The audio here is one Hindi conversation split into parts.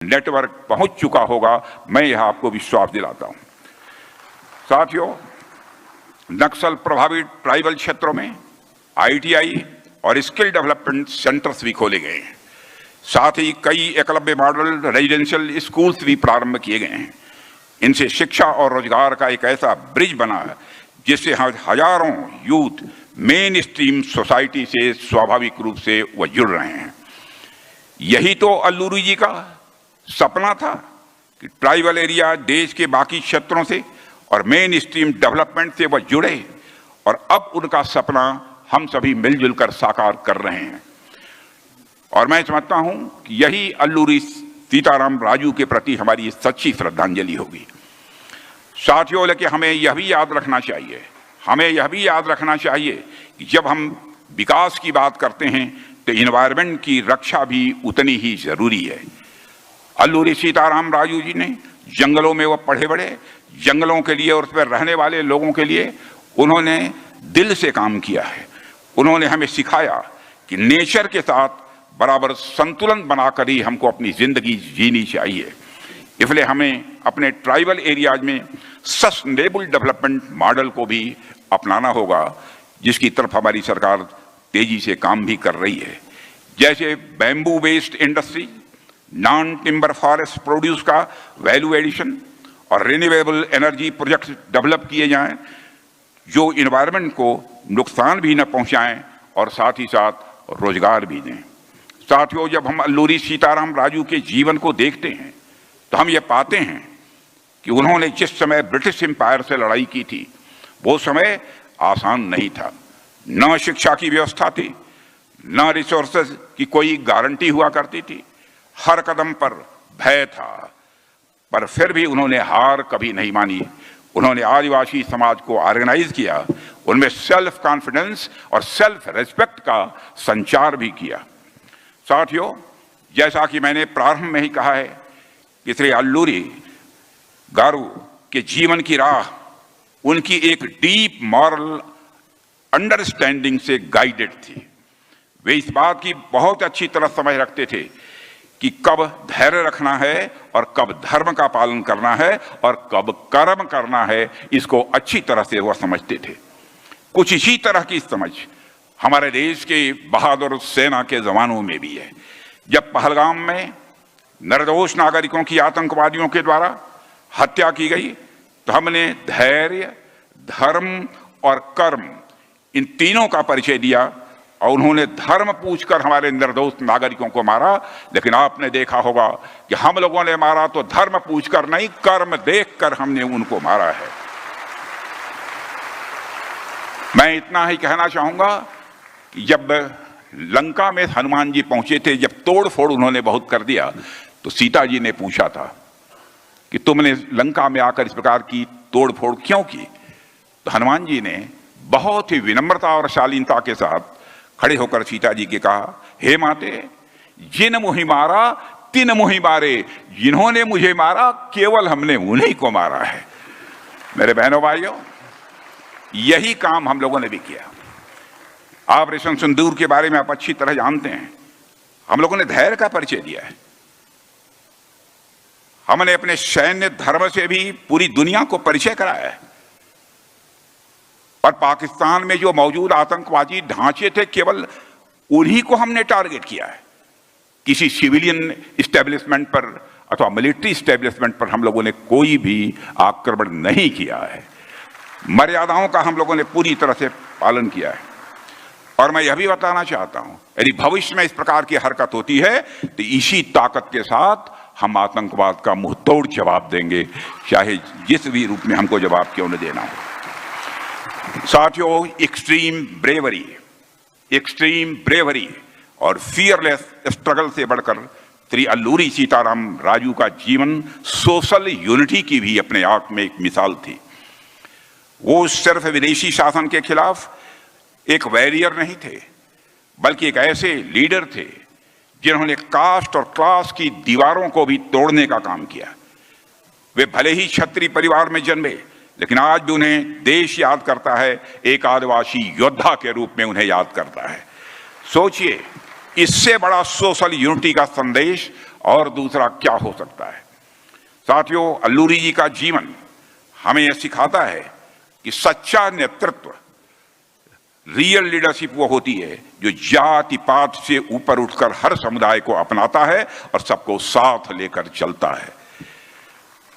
नेटवर्क पहुंच चुका होगा, मैं यह आपको विश्वास दिलाता हूं। साथियों, नक्सल प्रभावित ट्राइबल क्षेत्रों में आईटीआई और स्किल डेवलपमेंट सेंटर्स भी खोले गए हैं। साथ ही कई एकलव्य मॉडल रेजिडेंशियल स्कूल्स भी प्रारंभ किए गए हैं। इनसे शिक्षा और रोजगार का एक ऐसा ब्रिज बना है जिससे हजारों यूथ मेन स्ट्रीम सोसाइटी से स्वाभाविक रूप से वह जुड़ रहे हैं। यही तो अल्लूरी जी का सपना था कि ट्राइबल एरिया देश के बाकी क्षेत्रों से और मेन स्ट्रीम डेवलपमेंट से वह जुड़े, और अब उनका सपना हम सभी मिलजुल कर साकार कर रहे हैं। और मैं समझता हूं कि यही अल्लूरी सीताराम राजू के प्रति हमारी सच्ची श्रद्धांजलि होगी। साथियों, लेकिन हमें यह भी याद रखना चाहिए कि जब हम विकास की बात करते हैं तो इन्वायरमेंट की रक्षा भी उतनी ही जरूरी है। अल्लूरी सीताराम राजू जी ने जंगलों में वो पढ़े बड़े, जंगलों के लिए और उस पर रहने वाले लोगों के लिए उन्होंने दिल से काम किया है। उन्होंने हमें सिखाया कि नेचर के साथ बराबर संतुलन बनाकर ही हमको अपनी जिंदगी जीनी चाहिए। इसलिए हमें अपने ट्राइबल एरियाज में सस्टेनेबल डेवलपमेंट मॉडल को भी अपनाना होगा, जिसकी तरफ हमारी सरकार तेजी से काम भी कर रही है। जैसे bamboo based industry, non timber forest produce का वैल्यू एडिशन और रिन्यूएबल एनर्जी प्रोजेक्ट डेवलप किए जाएं जो इन्वायरमेंट को नुकसान भी न पहुंचाएं और साथ ही साथ रोजगार भी दें। साथियों, जब हम अल्लूरी सीताराम राजू के जीवन को देखते हैं तो हम ये पाते हैं कि उन्होंने जिस समय ब्रिटिश एम्पायर से लड़ाई की थी वो समय आसान नहीं था। न शिक्षा की व्यवस्था थी, न रिसोर्सेज की कोई गारंटी हुआ करती थी, हर कदम पर भय था, पर फिर भी उन्होंने हार कभी नहीं मानी। उन्होंने आदिवासी समाज को ऑर्गेनाइज किया, उनमें सेल्फ कॉन्फिडेंस और सेल्फ रेस्पेक्ट का संचार भी किया। साथियों, जैसा कि मैंने प्रारंभ में ही कहा है कि श्री अल्लूरी गारू के जीवन की राह उनकी एक डीप मॉरल अंडरस्टैंडिंग से गाइडेड थी। वे इस बात की बहुत अच्छी तरह समझ रखते थे कि कब धैर्य रखना है और कब धर्म का पालन करना है और कब कर्म करना है, इसको अच्छी तरह से वह समझते थे। कुछ इसी तरह की समझ हमारे देश के बहादुर सेना के जवानों में भी है। जब पहलगाम में निर्दोष नागरिकों की आतंकवादियों के द्वारा हत्या की गई तो हमने धैर्य, धर्म और कर्म, इन तीनों का परिचय दिया और उन्होंने धर्म पूछकर हमारे निर्दोष नागरिकों को मारा। लेकिन आपने देखा होगा कि हम लोगों ने मारा तो धर्म पूछकर नहीं, कर्म देखकर हमने उनको मारा है। मैं इतना ही कहना चाहूंगा कि जब लंका में हनुमान जी पहुंचे थे, जब तोड़ फोड़ उन्होंने बहुत कर दिया, तो सीता जी ने पूछा था कि तुमने लंका में आकर इस प्रकार की तोड़ फोड़ क्यों की? तो हनुमान जी ने बहुत ही विनम्रता और शालीनता के साथ खड़े होकर सीता जी के कहा, हे माते, जिन मुहि मारा तिन मुहि मारे, जिन्होंने मुझे मारा केवल हमने उन्हीं को मारा है। मेरे बहनों भाइयों, यही काम हम लोगों ने भी किया। ऑपरेशन सिंदूर के बारे में आप अच्छी तरह जानते हैं। हम लोगों ने धैर्य का परिचय दिया है। हमने अपने सैन्य धर्म से भी पूरी दुनिया को परिचय कराया है। और पाकिस्तान में जो मौजूद आतंकवादी ढांचे थे, केवल उन्हीं को हमने टारगेट किया है। किसी सिविलियन इस्टेब्लिशमेंट पर अथवा मिलिट्री इस्टेब्लिशमेंट पर हम लोगों ने कोई भी आक्रमण नहीं किया है। मर्यादाओं का हम लोगों ने पूरी तरह से पालन किया है। और मैं यह भी बताना चाहता हूं, यदि भविष्य में इस प्रकार की हरकत होती है तो इसी ताकत के साथ हम आतंकवाद का मुंह तोड़ जवाब देंगे, चाहे जिस भी रूप में हमको जवाब क्यों न देना हो। साथियों, एक्सट्रीम ब्रेवरी और फियरलेस स्ट्रगल से बढ़कर श्री अल्लूरी सीताराम राजू का जीवन सोशल यूनिटी की भी अपने आप में एक मिसाल थी। वो सिर्फ विदेशी शासन के खिलाफ एक वॉरियर नहीं थे, बल्कि एक ऐसे लीडर थे जिन्होंने कास्ट और क्लास की दीवारों को भी तोड़ने का काम किया। वे भले ही क्षत्रिय परिवार में जन्मे, लेकिन आज भी उन्हें देश याद करता है, एक आदिवासी योद्धा के रूप में उन्हें याद करता है। सोचिए, इससे बड़ा सोशल यूनिटी का संदेश और दूसरा क्या हो सकता है। साथियों, अल्लूरी जी का जीवन हमें यह सिखाता है कि सच्चा नेतृत्व, रियल लीडरशिप वो होती है जो जाति पात से ऊपर उठकर हर समुदाय को अपनाता है और सबको साथ लेकर चलता है।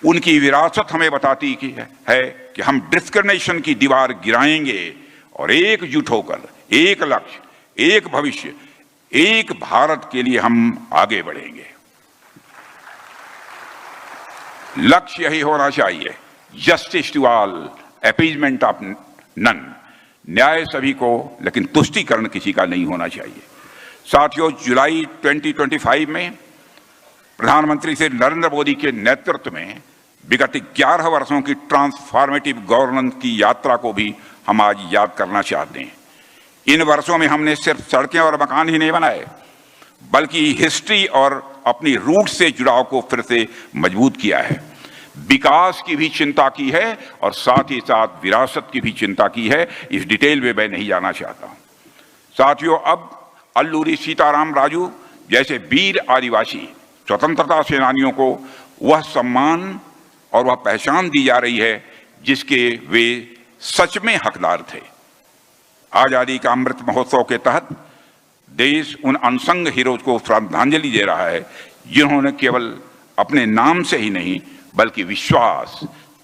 उनकी विरासत हमें बताती है कि हम डिस्क्रिमिनेशन की दीवार गिराएंगे और एकजुट होकर एक लक्ष्य, एक भविष्य, एक भारत के लिए हम आगे बढ़ेंगे। लक्ष्य यही होना चाहिए, justice to all, appeasement of none, न्याय सभी को लेकिन तुष्टीकरण किसी का नहीं होना चाहिए। साथियों, जुलाई 2025 में प्रधानमंत्री श्री नरेंद्र मोदी के नेतृत्व में विगत 11 वर्षों की ट्रांसफॉर्मेटिव गवर्नेंस की यात्रा को भी हम आज याद करना चाहते हैं। इन वर्षों में हमने सिर्फ सड़कें और मकान ही नहीं बनाए, बल्कि हिस्ट्री और अपनी रूट से जुड़ाव को फिर से मजबूत किया है। विकास की भी चिंता की है और साथ ही साथ विरासत की भी चिंता की है। इस डिटेल में मैं नहीं जाना चाहता हूं। साथियों, अब अल्लूरी सीताराम राजू जैसे वीर आदिवासी स्वतंत्रता सेनानियों को वह सम्मान और वह पहचान दी जा रही है जिसके वे सच में हकदार थे। आजादी का अमृत महोत्सव के तहत देश उन अनसंग हीरोज को श्रद्धांजलि दे रहा है जिन्होंने केवल अपने नाम से ही नहीं बल्कि विश्वास,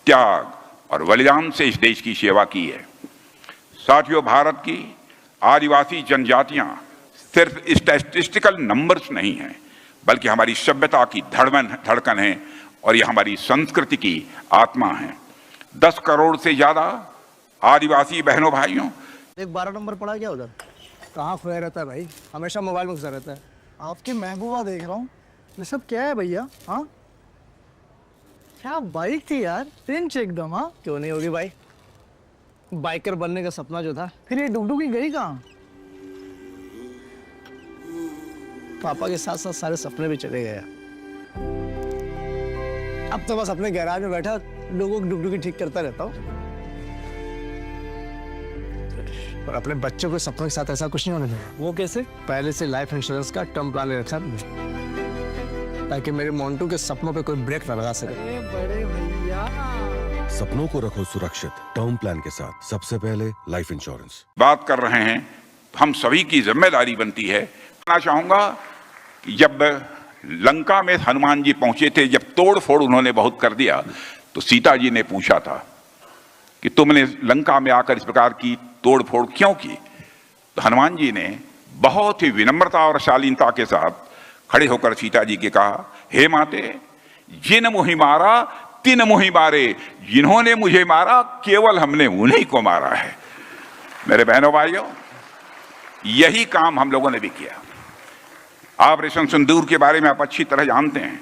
त्याग और बलिदान से इस देश की सेवा की है। साथियों, भारत की आदिवासी जनजातियां सिर्फ स्टैटिस्टिकल नंबर्स नहीं हैं, बल्कि हमारी सभ्यता की धड़कन है और ये हमारी संस्कृति की आत्मा है। 10 करोड़ से ज्यादा आदिवासी बहनों भाइयों। एक 12 नंबर पड़ा क्या उधर? कहाँ खोया रहता है भाई, हमेशा मोबाइल में घुसा रहता है। आपकी महबूबा देख रहा हूँ। ये सब क्या है भैया? हाँ, क्या बाइक थी यार, रिंच एकदम। हाँ, क्यों नहीं होगी भाई, बाइकर बनने का सपना जो था। फिर ये डुगडुगी गई कहाँ? पापा के साथ साथ सारे सपने भी चले गए। अब तो बस अपने गैराज में बैठा लोगों की डुगडुगी ठीक करता रहता हूँ। और अपने बच्चों के सपनों के साथ ऐसा कुछ नहीं होने देगा। वो कैसे? पहले से लाइफ इंश्योरेंस का टर्म प्लान ले रखा था ताकि मेरे मोन्टू के सपनों पे कोई ब्रेक न लगा सके। बड़े भैया, सपनों को रखो सुरक्षित टर्म प्लान के साथ, सबसे पहले लाइफ इंश्योरेंस। बात कर रहे हैं, हम सभी की जिम्मेदारी बनती है। मैं चाहूंगा कि जब लंका में हनुमान जी पहुंचे थे, जब तोड़ फोड़ उन्होंने बहुत कर दिया, तो सीता जी ने पूछा था कि तुमने लंका में आकर इस प्रकार की तोड़ फोड़ क्यों की? तो हनुमान जी ने बहुत ही विनम्रता और शालीनता के साथ खड़े होकर सीता जी के कहा, हे माते, जिन मुहि मारा तिन मुहि मारे, जिन्होंने मुझे मारा केवल हमने उन्हीं को मारा है। मेरे बहनों भाइयों, यही काम हम लोगों ने भी किया। ऑपरेशन सिंदूर के बारे में आप अच्छी तरह जानते हैं।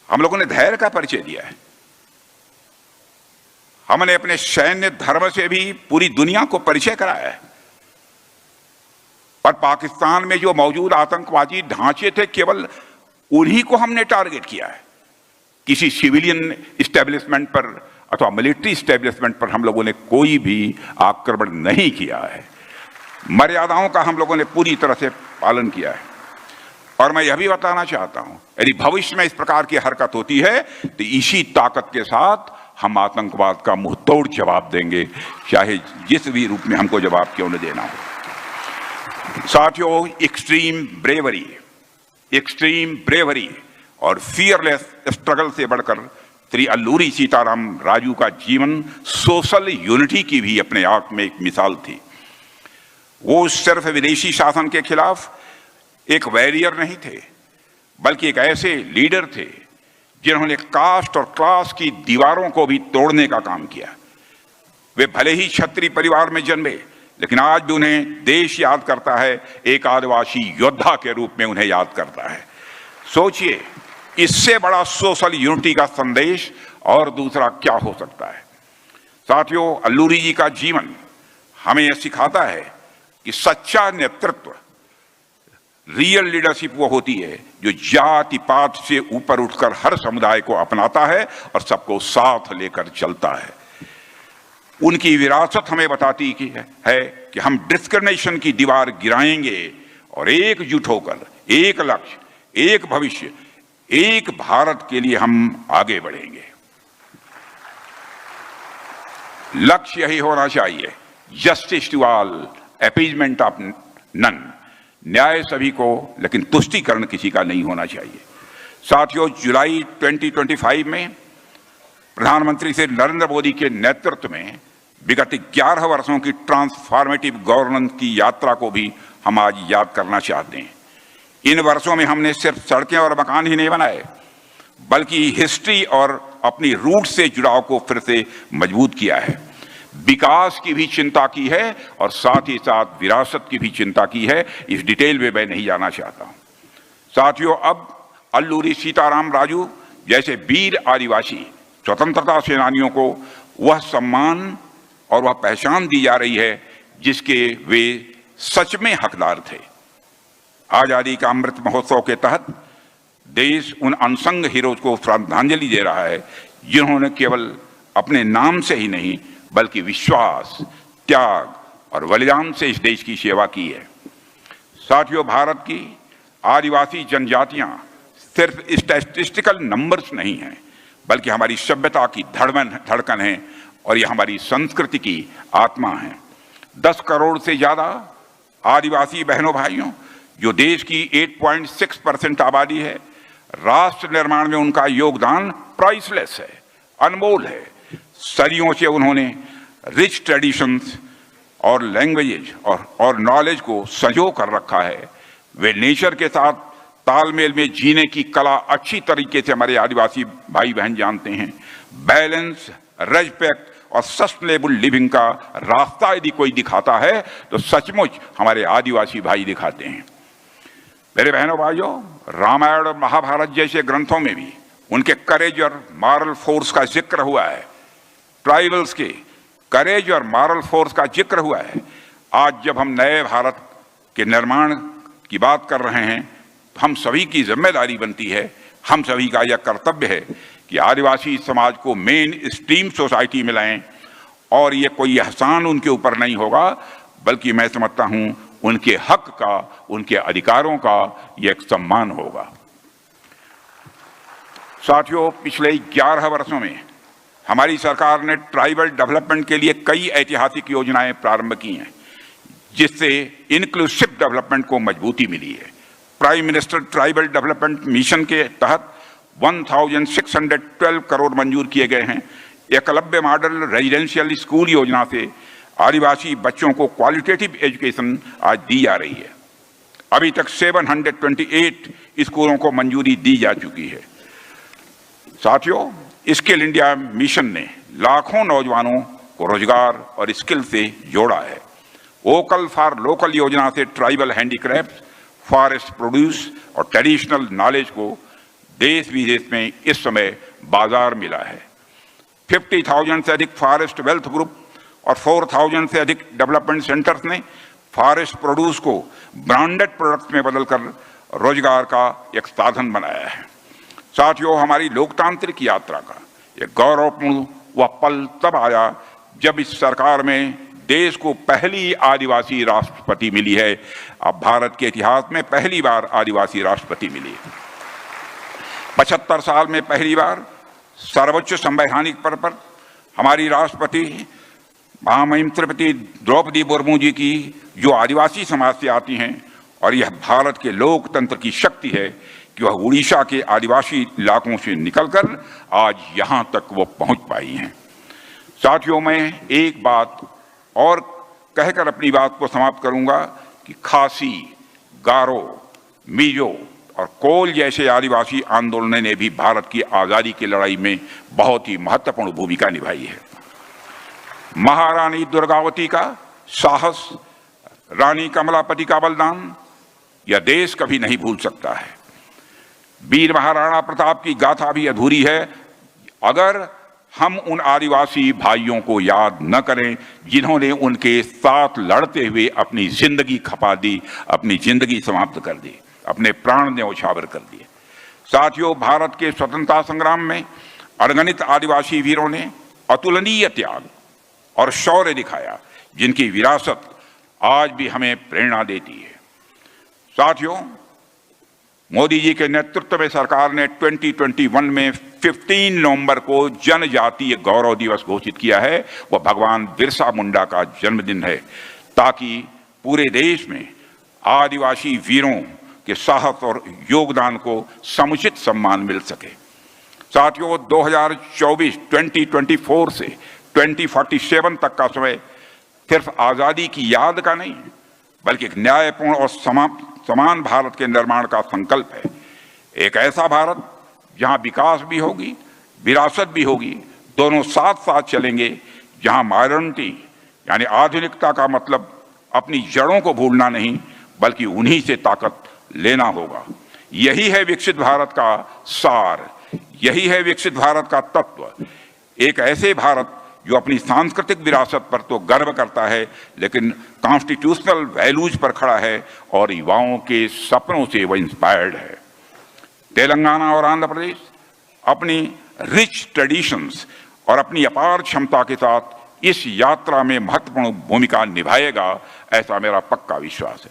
हम लोगों ने धैर्य का परिचय दिया है। हमने अपने सैन्य धर्म से भी पूरी दुनिया को परिचय कराया है। और पाकिस्तान में जो मौजूद आतंकवादी ढांचे थे, केवल उन्हीं को हमने टारगेट किया है। किसी सिविलियन इस्टेब्लिशमेंट पर अथवा मिलिट्री इस्टेब्लिशमेंट पर हम लोगों ने कोई भी आक्रमण नहीं किया है। मर्यादाओं का हम लोगों ने पूरी तरह से पालन किया है। और मैं यह भी बताना चाहता हूं, यदि भविष्य में इस प्रकार की हरकत होती है तो इसी ताकत के साथ हम आतंकवाद का मुंह तोड़ जवाब देंगे, चाहे जिस भी रूप में हमको जवाब क्यों न देना हो। साथियों, एक्सट्रीम ब्रेवरी और फियरलेस स्ट्रगल से बढ़कर श्री अल्लूरी सीताराम राजू का जीवन सोशल यूनिटी की भी अपने आप में एक मिसाल थी। वो सिर्फ विदेशी शासन के खिलाफ एक वॉरियर नहीं थे, बल्कि एक ऐसे लीडर थे जिन्होंने कास्ट और क्लास की दीवारों को भी तोड़ने का काम किया। वे भले ही क्षत्रिय परिवार में जन्मे, लेकिन आज भी उन्हें देश याद करता है, एक आदिवासी योद्धा के रूप में उन्हें याद करता है। सोचिए, इससे बड़ा सोशल यूनिटी का संदेश और दूसरा क्या हो सकता है। साथियों, अल्लूरी जी का जीवन हमें यह सिखाता है कि सच्चा नेतृत्व, रियल लीडरशिप वो होती है जो जाति पात से ऊपर उठकर हर समुदाय को अपनाता है और सबको साथ लेकर चलता है। उनकी विरासत हमें बताती है कि हम डिस्क्रिमिनेशन की दीवार गिराएंगे और एकजुट होकर एक लक्ष्य, एक भविष्य, एक भारत के लिए हम आगे बढ़ेंगे। लक्ष्य यही होना चाहिए, justice to all, appeasement of none, न्याय सभी को लेकिन तुष्टीकरण किसी का नहीं होना चाहिए। साथियों, जुलाई 2025 में प्रधानमंत्री श्री नरेंद्र मोदी के नेतृत्व में विगत 11 वर्षों की ट्रांसफॉर्मेटिव गवर्नेंस की यात्रा को भी हम आज याद करना चाहते हैं। इन वर्षों में हमने सिर्फ सड़कें और मकान ही नहीं बनाए, बल्कि हिस्ट्री और अपनी रूट से जुड़ाव को फिर से मजबूत किया है। विकास की भी चिंता की है और साथ ही साथ विरासत की भी चिंता की है। इस डिटेल में मैं नहीं जाना चाहता हूं। साथियों, अब अल्लूरी सीताराम राजू जैसे वीर आदिवासी स्वतंत्रता सेनानियों को वह सम्मान और वह पहचान दी जा रही है जिसके वे सच में हकदार थे। आजादी का अमृत महोत्सव के तहत देश उन अनसंग हीरोज को श्रद्धांजलि दे रहा है जिन्होंने केवल अपने नाम से ही नहीं बल्कि विश्वास, त्याग और बलिदान से इस देश की सेवा की है। साथियों, भारत की आदिवासी जनजातियां सिर्फ स्टैटिस्टिकल नंबर्स नहीं हैं, बल्कि हमारी सभ्यता की धड़कन है और यह हमारी संस्कृति की आत्मा है। 10 करोड़ से ज्यादा आदिवासी बहनों भाइयों, जो देश की 8.6% आबादी है, राष्ट्र निर्माण में उनका योगदान प्राइसलेस है, अनमोल है। सदियों से उन्होंने रिच ट्रेडिशंस और लैंग्वेजेज और नॉलेज को संजो कर रखा है। वे नेचर के साथ तालमेल में जीने की कला अच्छी तरीके से हमारे आदिवासी भाई बहन जानते हैं। बैलेंस, रेस्पेक्ट और सस्टेनेबल लिविंग का रास्ता यदि कोई दिखाता है तो सचमुच हमारे आदिवासी भाई दिखाते हैं। मेरे बहनों भाइयों, रामायण और महाभारत जैसे ग्रंथों में भी उनके करेज और मॉरल फोर्स का जिक्र हुआ है। ट्राइबल्स के करेज और मॉरल फोर्स का जिक्र हुआ है। आज जब हम नए भारत के निर्माण की बात कर रहे हैं, हम सभी की जिम्मेदारी बनती है, हम सभी का यह कर्तव्य है कि आदिवासी समाज को मेन स्ट्रीम सोसाइटी में लाएं। और ये कोई एहसान उनके ऊपर नहीं होगा, बल्कि मैं समझता हूं उनके हक का, उनके अधिकारों का यह एक सम्मान होगा। साथियों, पिछले 11 वर्षों में हमारी सरकार ने ट्राइबल डेवलपमेंट के लिए कई ऐतिहासिक योजनाएं प्रारंभ की हैं, जिससे इंक्लूसिव डेवलपमेंट को मजबूती मिली है। Prime minister tribal development mission के तहत 1612 करोड़ मंजूर किए गए हैं। एकलव्य मॉडल रेजिडेंशियल स्कूल योजना से आदिवासी बच्चों को क्वालिटेटिव एजुकेशन आज दी जा रही है। अभी तक 728 स्कूलों को मंजूरी दी जा चुकी है। साथियों, स्किल इंडिया मिशन ने लाखों नौजवानों को रोजगार और स्किल से जोड़ा है। वोकल फॉर लोकल योजना से ट्राइबल हैंडीक्राफ्ट, फॉरेस्ट प्रोड्यूस और ट्रेडिशनल नॉलेज को देश विदेश में इस समय बाजार मिला है। 50,000 से अधिक फॉरेस्ट वेल्थ ग्रुप और 4,000 से अधिक डेवलपमेंट सेंटर्स ने फॉरेस्ट प्रोड्यूस को ब्रांडेड प्रोडक्ट्स में बदलकर रोजगार का एक साधन बनाया है। साथियों, हमारी लोकतांत्रिक यात्रा का एक गौरवपूर्ण वह पल तब आया जब इस सरकार में देश को पहली आदिवासी राष्ट्रपति मिली है। अब भारत के इतिहास में पहली बार आदिवासी राष्ट्रपति मिली है। 75 साल में पहली बार सर्वोच्च संवैधानिक पद पर हमारी राष्ट्रपति महामहिम श्रीमती द्रौपदी मुर्मू जी की, जो आदिवासी समाज से आती हैं, और यह भारत के लोकतंत्र की शक्ति है कि वह उड़ीसा के आदिवासी इलाकों से निकलकर आज यहां तक वो पहुंच पाई हैं। साथियों, मैं एक बात और कहकर अपनी बात को समाप्त करूंगा कि खासी, गारो, मिजो और कोल जैसे आदिवासी आंदोलनों ने भी भारत की आजादी की लड़ाई में बहुत ही महत्वपूर्ण भूमिका निभाई है। महारानी दुर्गावती का साहस, रानी कमलापति का बलिदान यह देश कभी नहीं भूल सकता है। वीर महाराणा प्रताप की गाथा भी अधूरी है अगर हम उन आदिवासी भाइयों को याद न करें जिन्होंने उनके साथ लड़ते हुए अपनी जिंदगी खपा दी, अपनी जिंदगी समाप्त कर दी, अपने प्राण न्यौछावर कर दिए। साथियों, भारत के स्वतंत्रता संग्राम में अनगिनत आदिवासी वीरों ने अतुलनीय त्याग और शौर्य दिखाया, जिनकी विरासत आज भी हमें प्रेरणा देती है। साथियों, मोदी जी के नेतृत्व में सरकार ने 2021 में 15 नवंबर को जनजातीय गौरव दिवस घोषित किया है। वह भगवान बिरसा मुंडा का जन्मदिन है, ताकि पूरे देश में आदिवासी वीरों के साहस और योगदान को समुचित सम्मान मिल सके। साथियों, 2024 से 2047 तक का समय सिर्फ आजादी की याद का नहीं, बल्कि एक न्यायपूर्ण और समान भारत के निर्माण का संकल्प है। एक ऐसा भारत जहां विकास भी होगी, विरासत भी होगी, दोनों साथ साथ चलेंगे, जहां मॉडर्निटी यानी आधुनिकता का मतलब अपनी जड़ों को भूलना नहीं, बल्कि उन्हीं से ताकत लेना होगा। यही है विकसित भारत का सार, यही है विकसित भारत का तत्व। एक ऐसे भारत जो अपनी सांस्कृतिक विरासत पर तो गर्व करता है, लेकिन कॉन्स्टिट्यूशनल वैल्यूज पर खड़ा है और युवाओं के सपनों से वह इंस्पायर्ड है। तेलंगाना और आंध्र प्रदेश अपनी रिच ट्रेडिशंस और अपनी अपार क्षमता के साथ इस यात्रा में महत्वपूर्ण भूमिका निभाएगा, ऐसा मेरा पक्का विश्वास है।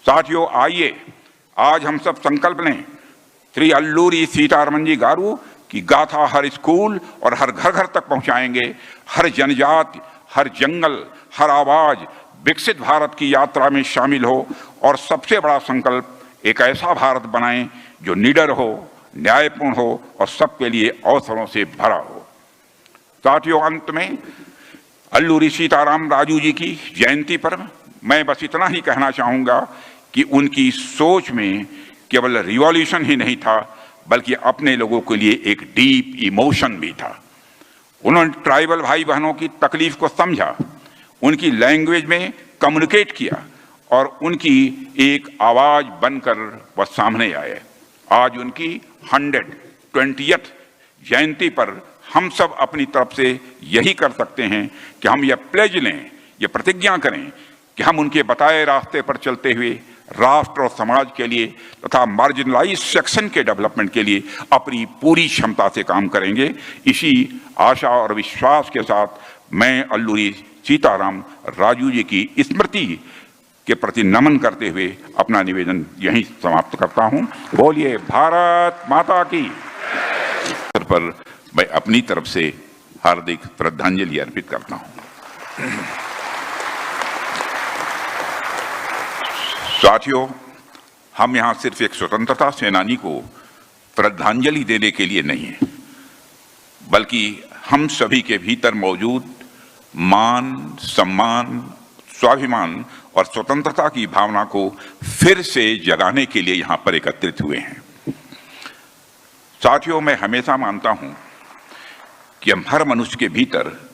साथियों, आइए आज हम सब संकल्प लें, श्री अल्लूरी सीतारमन जी गारू की गाथा हर स्कूल और हर घर घर तक पहुंचाएंगे। हर जनजाति, हर जंगल, हर आवाज विकसित भारत की यात्रा में शामिल हो, और सबसे बड़ा संकल्प एक ऐसा भारत बनाएं जो निडर हो, न्यायपूर्ण हो और सबके लिए अवसरों से भरा हो। साथियों, अंत में अल्लूरी सीताराम राजू जी की जयंती पर मैं बस इतना ही कहना चाहूंगा कि उनकी सोच में केवल रिवॉल्यूशन ही नहीं था, बल्कि अपने लोगों के लिए एक डीप इमोशन भी था। उन्होंने ट्राइबल भाई बहनों की तकलीफ को समझा, उनकी लैंग्वेज में कम्युनिकेट किया और उनकी एक आवाज बनकर वह सामने आए। आज उनकी 120th जयंती पर हम सब अपनी तरफ से यही कर सकते हैं कि हम यह प्लेज लें, यह प्रतिज्ञा करें कि हम उनके बताए रास्ते पर चलते हुए राष्ट्र और समाज के लिए तथा मार्जिनलाइज सेक्शन के डेवलपमेंट के लिए अपनी पूरी क्षमता से काम करेंगे। इसी आशा और विश्वास के साथ मैं अल्लूरी सीताराम राजू जी की स्मृति के प्रति नमन करते हुए अपना निवेदन यहीं समाप्त करता हूं। बोलिए भारत माता की। पर मैं अपनी तरफ से हार्दिक श्रद्धांजलि अर्पित करता हूं। साथियों, हम यहां सिर्फ एक स्वतंत्रता सेनानी को श्रद्धांजलि देने के लिए नहीं है, बल्कि हम सभी के भीतर मौजूद मान, सम्मान, स्वाभिमान और स्वतंत्रता की भावना को फिर से जगाने के लिए यहां पर एकत्रित हुए हैं। साथियों, मैं हमेशा मानता हूं कि हम हर मनुष्य के भीतर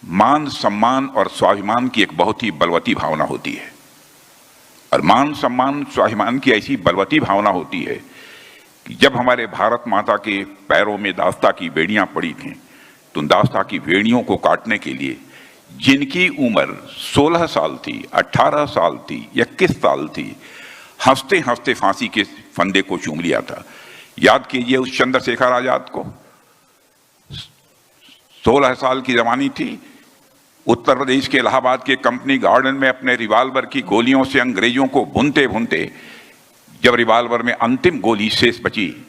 मान, सम्मान और स्वाभिमान की एक बहुत ही बलवती भावना होती है। और मान, सम्मान, स्वाभिमान की ऐसी बलवती भावना होती है कि जब हमारे भारत माता के पैरों में दास्ता की बेड़ियां पड़ी थीं, तो दास्ता की बेड़ियों को काटने के लिए जिनकी उम्र 16 साल थी, 18 साल थी, 21 साल थी, हंसते हंसते फांसी के फंदे को चूम लिया था। याद कीजिए उस चंद्रशेखर आजाद को, 16 साल की जवानी थी, उत्तर प्रदेश के इलाहाबाद के कंपनी गार्डन में अपने रिवाल्वर की गोलियों से अंग्रेजों को भूनते भूनते जब रिवाल्वर में अंतिम गोली शेष बची,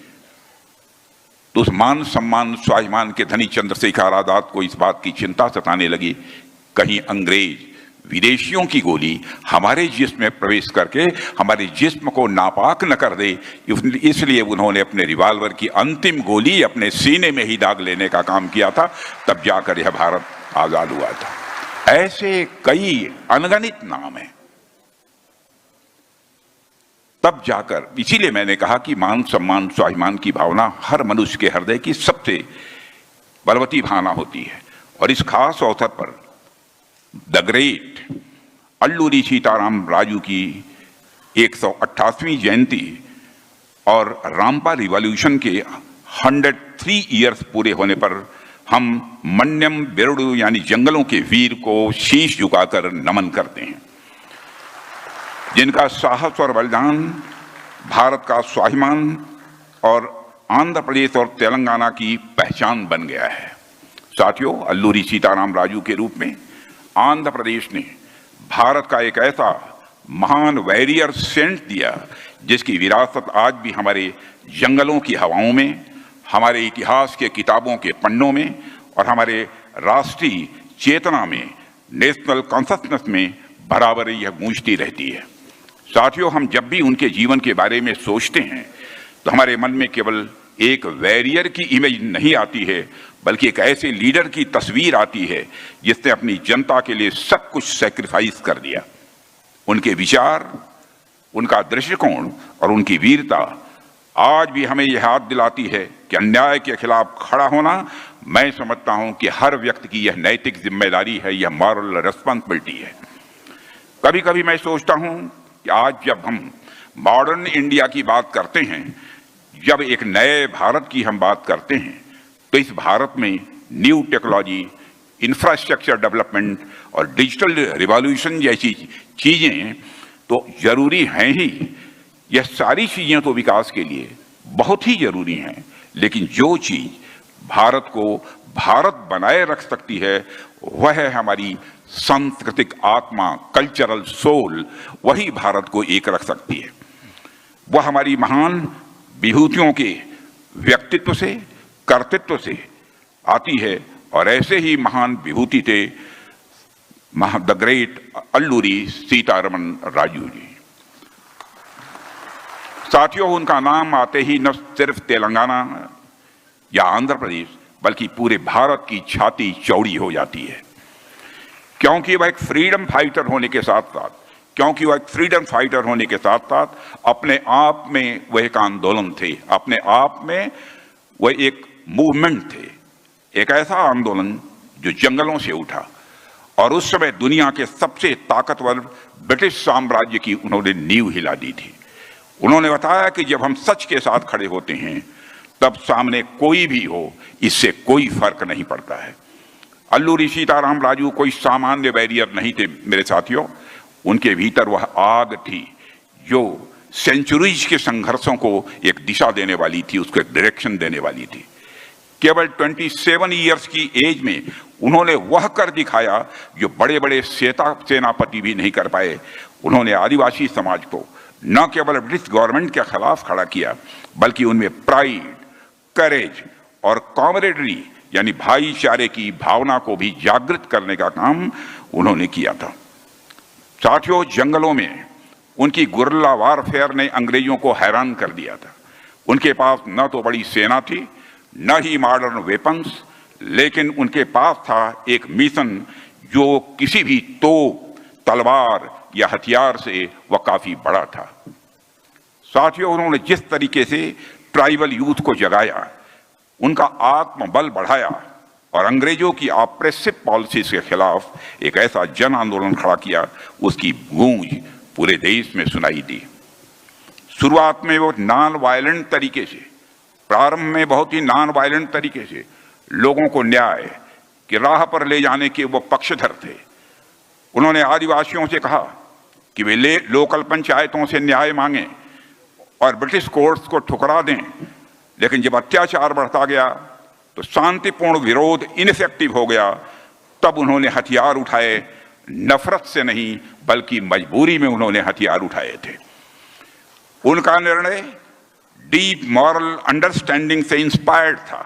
तो उस मान, सम्मान, स्वाभिमान के धनी चंद्रशेखर आजाद को इस बात की चिंता सताने लगी, कहीं अंग्रेज विदेशियों की गोली हमारे जिस्म में प्रवेश करके हमारे जिस्म को नापाक न कर दे। इसलिए उन्होंने अपने रिवाल्वर की अंतिम गोली अपने सीने में ही दाग लेने का काम किया था। तब जाकर यह भारत आजाद हुआ था। ऐसे कई अनगणित नाम हैं। तब जाकर, इसीलिए मैंने कहा कि मान, सम्मान, स्वाभिमान की भावना हर मनुष्य के हृदय की सबसे बलवती भावना होती है। और इस खास अवसर पर द ग्रेट अल्लूरी सीताराम राजू की 188वीं जयंती और रामपा रिवॉल्यूशन के 103 ईयर्स पूरे होने पर हम मन्यम बेरुडु यानी जंगलों के वीर को शीश झुकाकर नमन करते हैं, जिनका साहस और बलिदान भारत का स्वाभिमान और आंध्र प्रदेश और तेलंगाना की पहचान बन गया है। साथियों, अल्लूरी सीताराम राजू के रूप में आंध्र प्रदेश ने भारत का एक ऐसा महान वॉरियर सेंट दिया जिसकी विरासत आज भी हमारे जंगलों की हवाओं में, हमारे इतिहास के किताबों के पन्नों में और हमारे राष्ट्रीय चेतना में, नेशनल कॉन्शसनेस में बराबर यह गूंजती रहती है। साथियों, हम जब भी उनके जीवन के बारे में सोचते हैं तो हमारे मन में केवल एक वॉरियर की इमेज नहीं आती है, बल्कि एक ऐसे लीडर की तस्वीर आती है जिसने अपनी जनता के लिए सब कुछ सैक्रिफाइस कर दिया। उनके विचार, उनका दृष्टिकोण और उनकी वीरता आज भी हमें यह याद दिलाती है कि अन्याय के खिलाफ खड़ा होना, मैं समझता हूं कि हर व्यक्ति की यह नैतिक जिम्मेदारी है, यह मॉरल रिस्पॉन्सिबिलिटी है। कभी कभी मैं सोचता हूं कि आज जब हम मॉडर्न इंडिया की बात करते हैं, जब एक नए भारत की हम बात करते हैं, तो इस भारत में न्यू टेक्नोलॉजी, इंफ्रास्ट्रक्चर डेवलपमेंट और डिजिटल रिवॉल्यूशन जैसी चीजें तो जरूरी हैं ही। यह सारी चीजें तो विकास के लिए बहुत ही जरूरी हैं, लेकिन जो चीज भारत को भारत बनाए रख सकती है वह है हमारी सांस्कृतिक आत्मा, कल्चरल सोल। वही भारत को एक रख सकती है। वह हमारी महान विभूतियों के व्यक्तित्व से, कर्तृत्व से आती है और ऐसे ही महान विभूति थे द ग्रेट अल्लूरी सीतारमन राजू जी। साथियों, उनका नाम आते ही न सिर्फ तेलंगाना या आंध्र प्रदेश बल्कि पूरे भारत की छाती चौड़ी हो जाती है, क्योंकि वह एक फ्रीडम फाइटर होने के साथ साथ अपने आप में वह एक आंदोलन थे, अपने आप में वह एक मूवमेंट थे, एक ऐसा आंदोलन जो जंगलों से उठा और उस समय दुनिया के सबसे ताकतवर ब्रिटिश साम्राज्य की उन्होंने नींव हिला दी थी। उन्होंने बताया कि जब हम सच के साथ खड़े होते हैं तब सामने कोई भी हो, इससे कोई फर्क नहीं पड़ता है। अल्लूरी सीताराम राजू कोई सामान्य बैरियर नहीं थे मेरे साथियों। उनके भीतर वह आग थी जो सेंचुरीज के संघर्षों को एक दिशा देने वाली थी, उसको एक डायरेक्शन देने वाली थी। केवल 27 ईयर्स की एज में उन्होंने वह कर दिखाया जो बड़े बड़े सेनापति भी नहीं कर पाए। उन्होंने आदिवासी समाज को न केवल ब्रिटिश गवर्नमेंट के खिलाफ खड़ा किया, बल्कि उनमें प्राइड, करेज और कॉमरेडरी यानी भाईचारे की भावना को भी जागृत करने का काम उन्होंने किया था। साथियों, जंगलों में उनकी गुर्रिल्ला वारफेयर ने अंग्रेजों को हैरान कर दिया था। उनके पास न तो बड़ी सेना थी, न ही मॉडर्न वेपन्स, लेकिन उनके पास था एक मिशन जो किसी भी तोप, तलवार या हथियार से वह काफी बड़ा था। साथियों, उन्होंने जिस तरीके से ट्राइबल यूथ को जगाया, उनका आत्मबल बढ़ाया और अंग्रेजों की ऑप्रेसिव पॉलिसीज के खिलाफ एक ऐसा जन आंदोलन खड़ा किया, उसकी गूंज पूरे देश में सुनाई दी। शुरुआत में वो नॉन वायलेंट तरीके से, प्रारंभ में बहुत ही नॉन वायलेंट तरीके से लोगों को न्याय की राह पर ले जाने के वो पक्षधर थे। उन्होंने आदिवासियों से कहा कि वे लोकल पंचायतों से न्याय मांगें और ब्रिटिश कोर्ट्स को ठुकरा दें, लेकिन जब अत्याचार बढ़ता गया तो शांतिपूर्ण विरोध इनफेक्टिव हो गया। तब उन्होंने हथियार उठाए, नफरत से नहीं बल्कि मजबूरी में उन्होंने हथियार उठाए थे। उनका निर्णय डीप मॉरल अंडरस्टैंडिंग से इंस्पायर्ड था।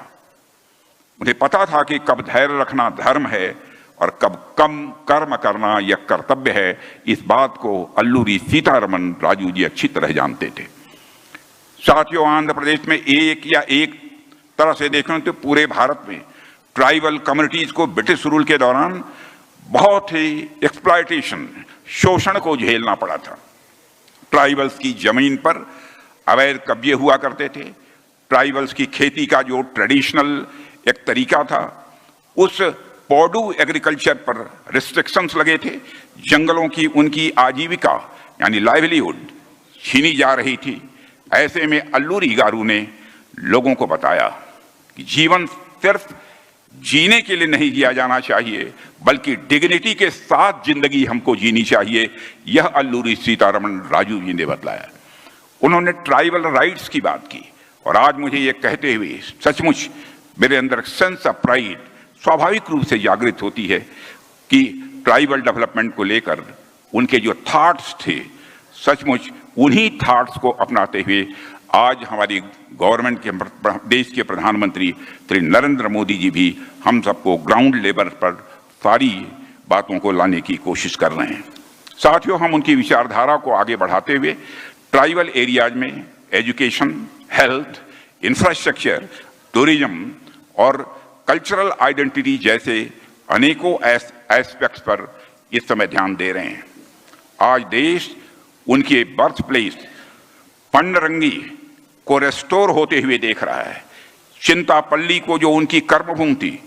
उन्हें पता था कि कब धैर्य रखना धर्म है और कब कम कर्म करना यह कर्तव्य है। इस बात को अल्लूरी सीतारमन राजू जी अच्छी तरह जानते थे। साथियों, आंध्र प्रदेश में एक तरह से देखें तो पूरे भारत में ट्राइबल कम्युनिटीज को ब्रिटिश रूल के दौरान बहुत ही एक्सप्लॉयटेशन, शोषण को झेलना पड़ा था। ट्राइबल्स की जमीन पर अवैध कब्जे हुआ करते थे। ट्राइबल्स की खेती का जो ट्रेडिशनल एक तरीका था, उस पॉडू एग्रीकल्चर पर रिस्ट्रिक्शंस लगे थे। जंगलों की उनकी आजीविका यानी लाइवलीहुड छीनी जा रही थी। ऐसे में अल्लूरी गारू ने लोगों को बताया कि जीवन सिर्फ जीने के लिए नहीं जिया जाना चाहिए, बल्कि डिग्निटी के साथ जिंदगी हमको जीनी चाहिए। यह अल्लूरी सीतारमन राजू जी ने बतलाया। उन्होंने ट्राइबल राइट्स की बात की और आज मुझे ये कहते हुए सचमुच मेरे अंदर सेंस ऑफ प्राइड स्वाभाविक रूप से जागृत होती है कि ट्राइबल डेवलपमेंट को लेकर उनके जो थॉट्स थे सचमुच उन्हीं थॉट्स को अपनाते हुए आज हमारी गवर्नमेंट के देश के प्रधानमंत्री श्री नरेंद्र मोदी जी भी हम सबको ग्राउंड लेवल पर सारी बातों को लाने की कोशिश कर रहे हैं। साथियों, हम उनकी विचारधारा को आगे बढ़ाते हुए ट्राइबल एरियाज में एजुकेशन, हेल्थ, इंफ्रास्ट्रक्चर, टूरिज्म और कल्चरल आइडेंटिटी जैसे अनेकों एस्पेक्ट्स पर इस समय ध्यान दे रहे हैं। आज देश उनके बर्थ प्लेस पंडरंगी को रेस्टोर होते हुए देख रहा है। चिंतापल्ली को, जो उनकी कर्मभूमि थी,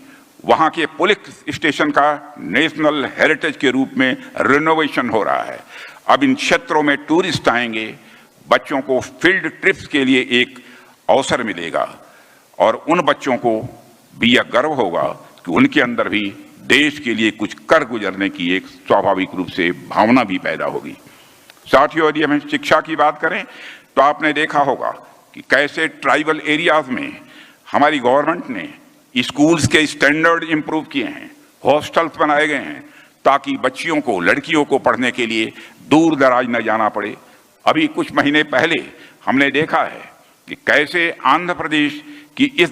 वहां के पुलिस स्टेशन का नेशनल हेरिटेज के रूप में रिनोवेशन हो रहा है। अब इन क्षेत्रों में टूरिस्ट आएंगे, बच्चों को फील्ड ट्रिप्स के लिए एक अवसर मिलेगा और उन बच्चों को भी यह गर्व होगा कि उनके अंदर भी देश के लिए कुछ कर गुजरने की एक स्वाभाविक रूप से भावना भी पैदा होगी। साथियों, यदि हम शिक्षा की बात करें तो आपने देखा होगा कि कैसे ट्राइबल एरियाज में हमारी गवर्नमेंट ने स्कूल्स के स्टैंडर्ड इंप्रूव किए हैं, हॉस्टल्स बनाए गए हैं ताकि बच्चियों को, लड़कियों को पढ़ने के लिए दूर दराज न जाना पड़े। अभी कुछ महीने पहले हमने देखा है कि कैसे आंध्र प्रदेश की इस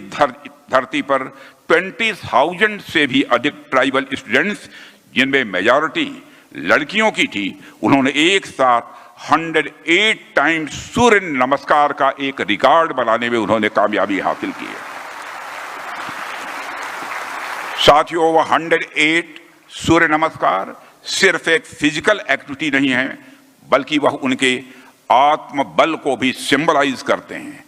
धरती पर 20,000 से भी अधिक ट्राइबल स्टूडेंट्स, जिनमें मेजॉरिटी लड़कियों की थी, उन्होंने एक साथ 108 टाइम्स सूर्य नमस्कार का एक रिकॉर्ड बनाने में उन्होंने कामयाबी हासिल की है। साथियों, वह 108 सूर्य नमस्कार सिर्फ एक फिजिकल एक्टिविटी नहीं है, बल्कि वह उनके आत्मबल को भी सिंबलाइज करते हैं।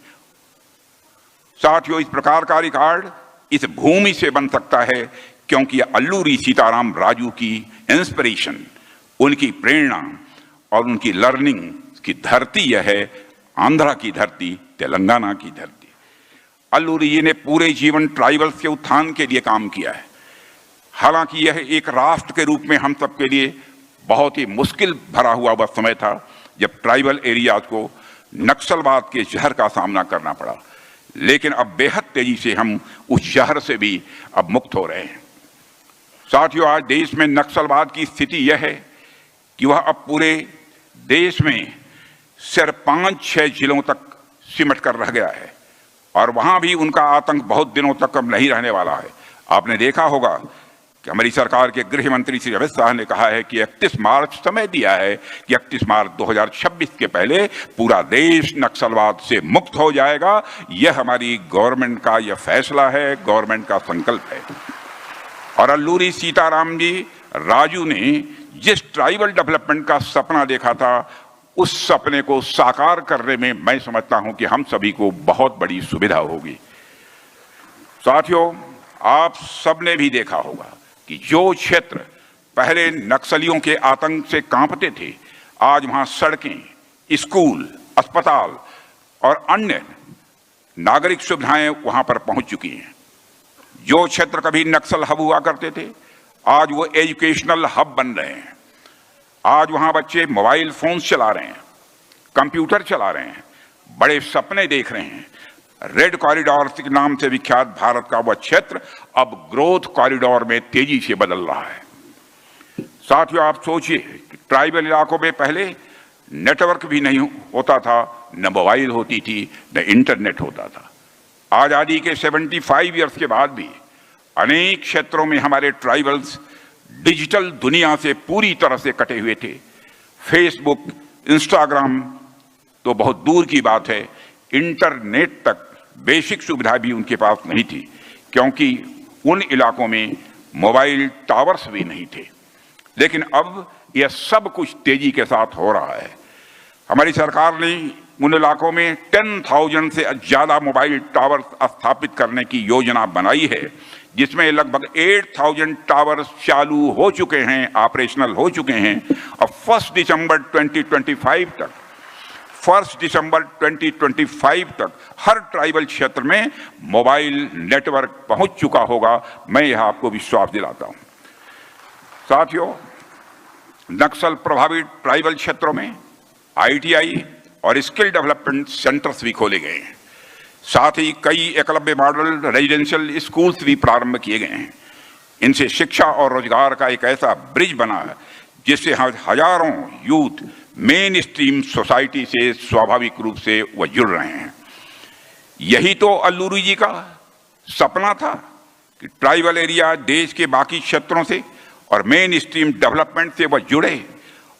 साथियों, इस प्रकार का रिकॉर्ड इस भूमि से बन सकता है क्योंकि अल्लूरी सीताराम राजू की इंस्पिरेशन, उनकी प्रेरणा और उनकी लर्निंग की धरती यह है आंध्रा की धरती, तेलंगाना की धरती। अल्लूरी जी ने पूरे जीवन ट्राइबल्स के उत्थान के लिए काम किया है। हालांकि यह एक राष्ट्र के रूप में हम सबके लिए बहुत ही मुश्किल भरा हुआ वह समय था जब ट्राइबल एरियाज को नक्सलवाद के जहर का सामना करना पड़ा, लेकिन अब बेहद तेजी से हम उस जहर से भी अब मुक्त हो रहे हैं। साथियों, आज देश में नक्सलवाद की स्थिति यह है कि वह अब पूरे देश में सिर्फ 5-6 जिलों तक सिमट कर रह गया है और वहां भी उनका आतंक बहुत दिनों तक अब नहीं रहने वाला है। आपने देखा होगा कि हमारी सरकार के गृह मंत्री श्री अमित शाह ने कहा है कि 31 मार्च समय दिया है कि 31 मार्च 2026 के पहले पूरा देश नक्सलवाद से मुक्त हो जाएगा। यह हमारी गवर्नमेंट का यह फैसला है, गवर्नमेंट का संकल्प है। और अल्लूरी सीताराम जी राजू ने जिस ट्राइबल डेवलपमेंट का सपना देखा था, उस सपने को साकार करने में मैं समझता हूं कि हम सभी को बहुत बड़ी सुविधा होगी। साथियों, आप सबने भी देखा होगा कि जो क्षेत्र पहले नक्सलियों के आतंक से कांपते थे, आज वहां सड़कें, स्कूल, अस्पताल और अन्य नागरिक सुविधाएं वहां पर पहुंच चुकी हैं। जो क्षेत्र कभी नक्सल हब हुआ करते थे, आज वो एजुकेशनल हब बन रहे हैं। आज वहां बच्चे मोबाइल फोन्स चला रहे हैं, कंप्यूटर चला रहे हैं, बड़े सपने देख रहे हैं। रेड कॉरिडोर के नाम से विख्यात भारत का वह क्षेत्र अब ग्रोथ कॉरिडोर में तेजी से बदल रहा है। साथियों, आप सोचिए कि ट्राइबल इलाकों में पहले नेटवर्क भी नहीं होता था, न मोबाइल होती थी, न इंटरनेट होता था। आजादी के 75 इयर्स के बाद भी अनेक क्षेत्रों में हमारे ट्राइबल्स डिजिटल दुनिया से पूरी तरह से कटे हुए थे। फेसबुक, इंस्टाग्राम तो बहुत दूर की बात है, इंटरनेट तक बेसिक सुविधा भी उनके पास नहीं थी, क्योंकि उन इलाकों में मोबाइल टावर्स भी नहीं थे। लेकिन अब यह सब कुछ तेजी के साथ हो रहा है। हमारी सरकार ने उन इलाकों में 10,000 से ज्यादा मोबाइल टावर स्थापित करने की योजना बनाई है, जिसमें लगभग 8,000 टावर्स चालू हो चुके हैं, ऑपरेशनल हो चुके हैं। और 1 दिसंबर 2025 तक हर ट्राइबल क्षेत्र में मोबाइल नेटवर्क पहुंच चुका होगा। मैं यह आपको विश्वास दिलाता हूं। साथियों, नक्सल प्रभावित ट्राइबल क्षेत्रों में ITI और स्किल डेवलपमेंट सेंटर्स भी खोले गए हैं। साथ ही कई एकलव्य मॉडल रेजिडेंशियल स्कूल्स भी प्रारंभ किए गए हैं। इनसे शिक्षा और रोजगार का एक ऐसा ब्रिज बना है जिससे हजारों यूथ मेन स्ट्रीम सोसाइटी से स्वाभाविक रूप से वह जुड़ रहे हैं। यही तो अल्लूरी जी का सपना था कि ट्राइबल एरिया देश के बाकी क्षेत्रों से और मेन स्ट्रीम डेवलपमेंट से वह जुड़े,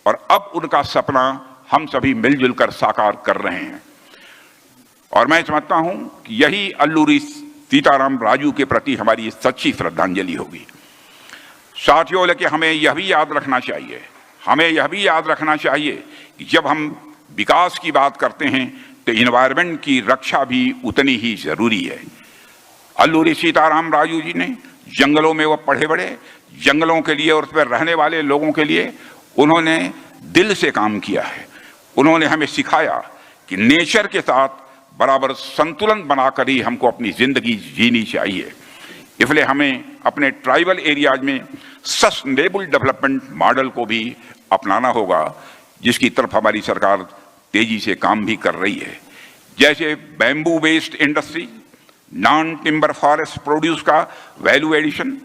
और अब उनका सपना हम सभी मिलजुल कर साकार कर रहे हैं। और मैं समझता हूं कि यही अल्लूरी सीताराम राजू के प्रति हमारी सच्ची श्रद्धांजलि होगी। साथियों, लेकिन हमें यह भी याद रखना चाहिए कि जब हम विकास की बात करते हैं तो इन्वायरमेंट की रक्षा भी उतनी ही जरूरी है। अल्लूरी सीताराम राजू जी ने जंगलों में वो पढ़े बड़े, जंगलों के लिए और उस पर रहने वाले लोगों के लिए उन्होंने दिल से काम किया है। उन्होंने हमें सिखाया कि नेचर के साथ बराबर संतुलन बनाकर ही हमको अपनी जिंदगी जीनी चाहिए। इसलिए हमें अपने ट्राइबल एरियाज में सस्टेनेबल डेवलपमेंट मॉडल को भी अपनाना होगा, जिसकी तरफ हमारी सरकार तेजी से काम भी कर रही है। जैसे bamboo based industry, non timber forest produce का वैल्यू एडिशन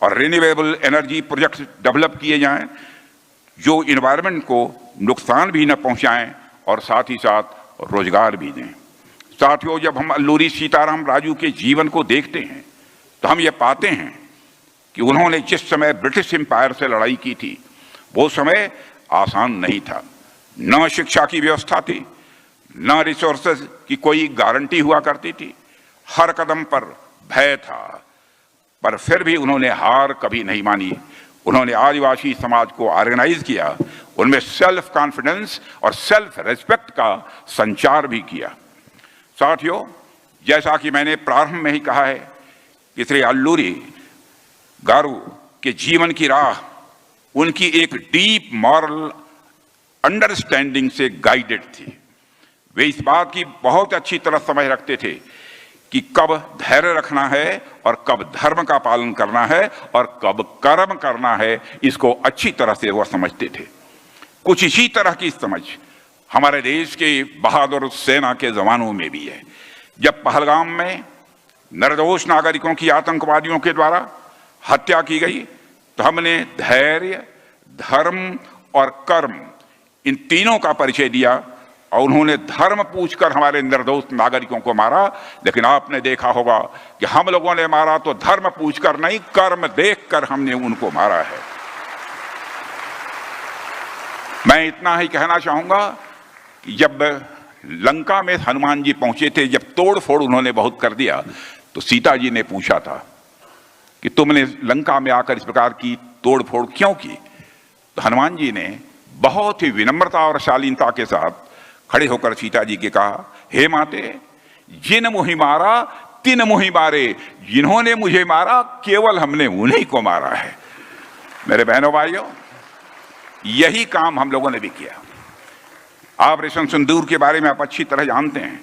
और रिन्यूएबल एनर्जी प्रोजेक्ट डेवलप किए जाएं जो इन्वायरमेंट को नुकसान भी न पहुंचाएं और साथ ही साथ रोजगार भी दें। साथियों, जब हम अल्लूरी सीताराम राजू के जीवन को देखते हैं तो हम ये पाते हैं कि उन्होंने जिस समय ब्रिटिश एम्पायर से लड़ाई की थी वो समय आसान नहीं था। न शिक्षा की व्यवस्था थी, न रिसोर्सेज की कोई गारंटी हुआ करती थी, हर कदम पर भय था, पर फिर भी उन्होंने हार कभी नहीं मानी। उन्होंने आदिवासी समाज को ऑर्गेनाइज किया, उनमें सेल्फ कॉन्फिडेंस और सेल्फ रेस्पेक्ट का संचार भी किया। साथियों, जैसा कि मैंने प्रारंभ में ही कहा है कि श्री अल्लूरी गारू के जीवन की राह उनकी एक डीप मॉरल अंडरस्टैंडिंग से गाइडेड थी। वे इस बात की बहुत अच्छी तरह समझ रखते थे कि कब धैर्य रखना है और कब धर्म का पालन करना है और कब कर्म करना है, इसको अच्छी तरह से वह समझते थे। कुछ इसी तरह की समझ हमारे देश के बहादुर सेना के जवानों में भी है। जब पहलगाम में निर्दोष नागरिकों की आतंकवादियों के द्वारा हत्या की गई तो हमने धैर्य, धर्म और कर्म इन तीनों का परिचय दिया और उन्होंने धर्म पूछकर हमारे निर्दोष नागरिकों को मारा। लेकिन आपने देखा होगा कि हम लोगों ने मारा तो धर्म पूछकर नहीं, कर्म देखकर हमने उनको मारा है। मैं इतना ही कहना चाहूंगा कि जब लंका में हनुमान जी पहुंचे थे, जब तोड़ फोड़ उन्होंने बहुत कर दिया तो सीता जी ने पूछा था कि तुमने लंका में आकर इस प्रकार की तोड़ फोड़ क्यों की? तो हनुमान जी ने बहुत ही विनम्रता और शालीनता के साथ खड़े होकर सीता जी के कहा, हे माते, जिन मुहि मारा तिन मुहि मारे, जिन्होंने मुझे मारा केवल हमने उन्हीं को मारा है। मेरे बहनों भाइयों, यही काम हम लोगों ने भी किया। ऑपरेशन सिंदूर के बारे में आप अच्छी तरह जानते हैं।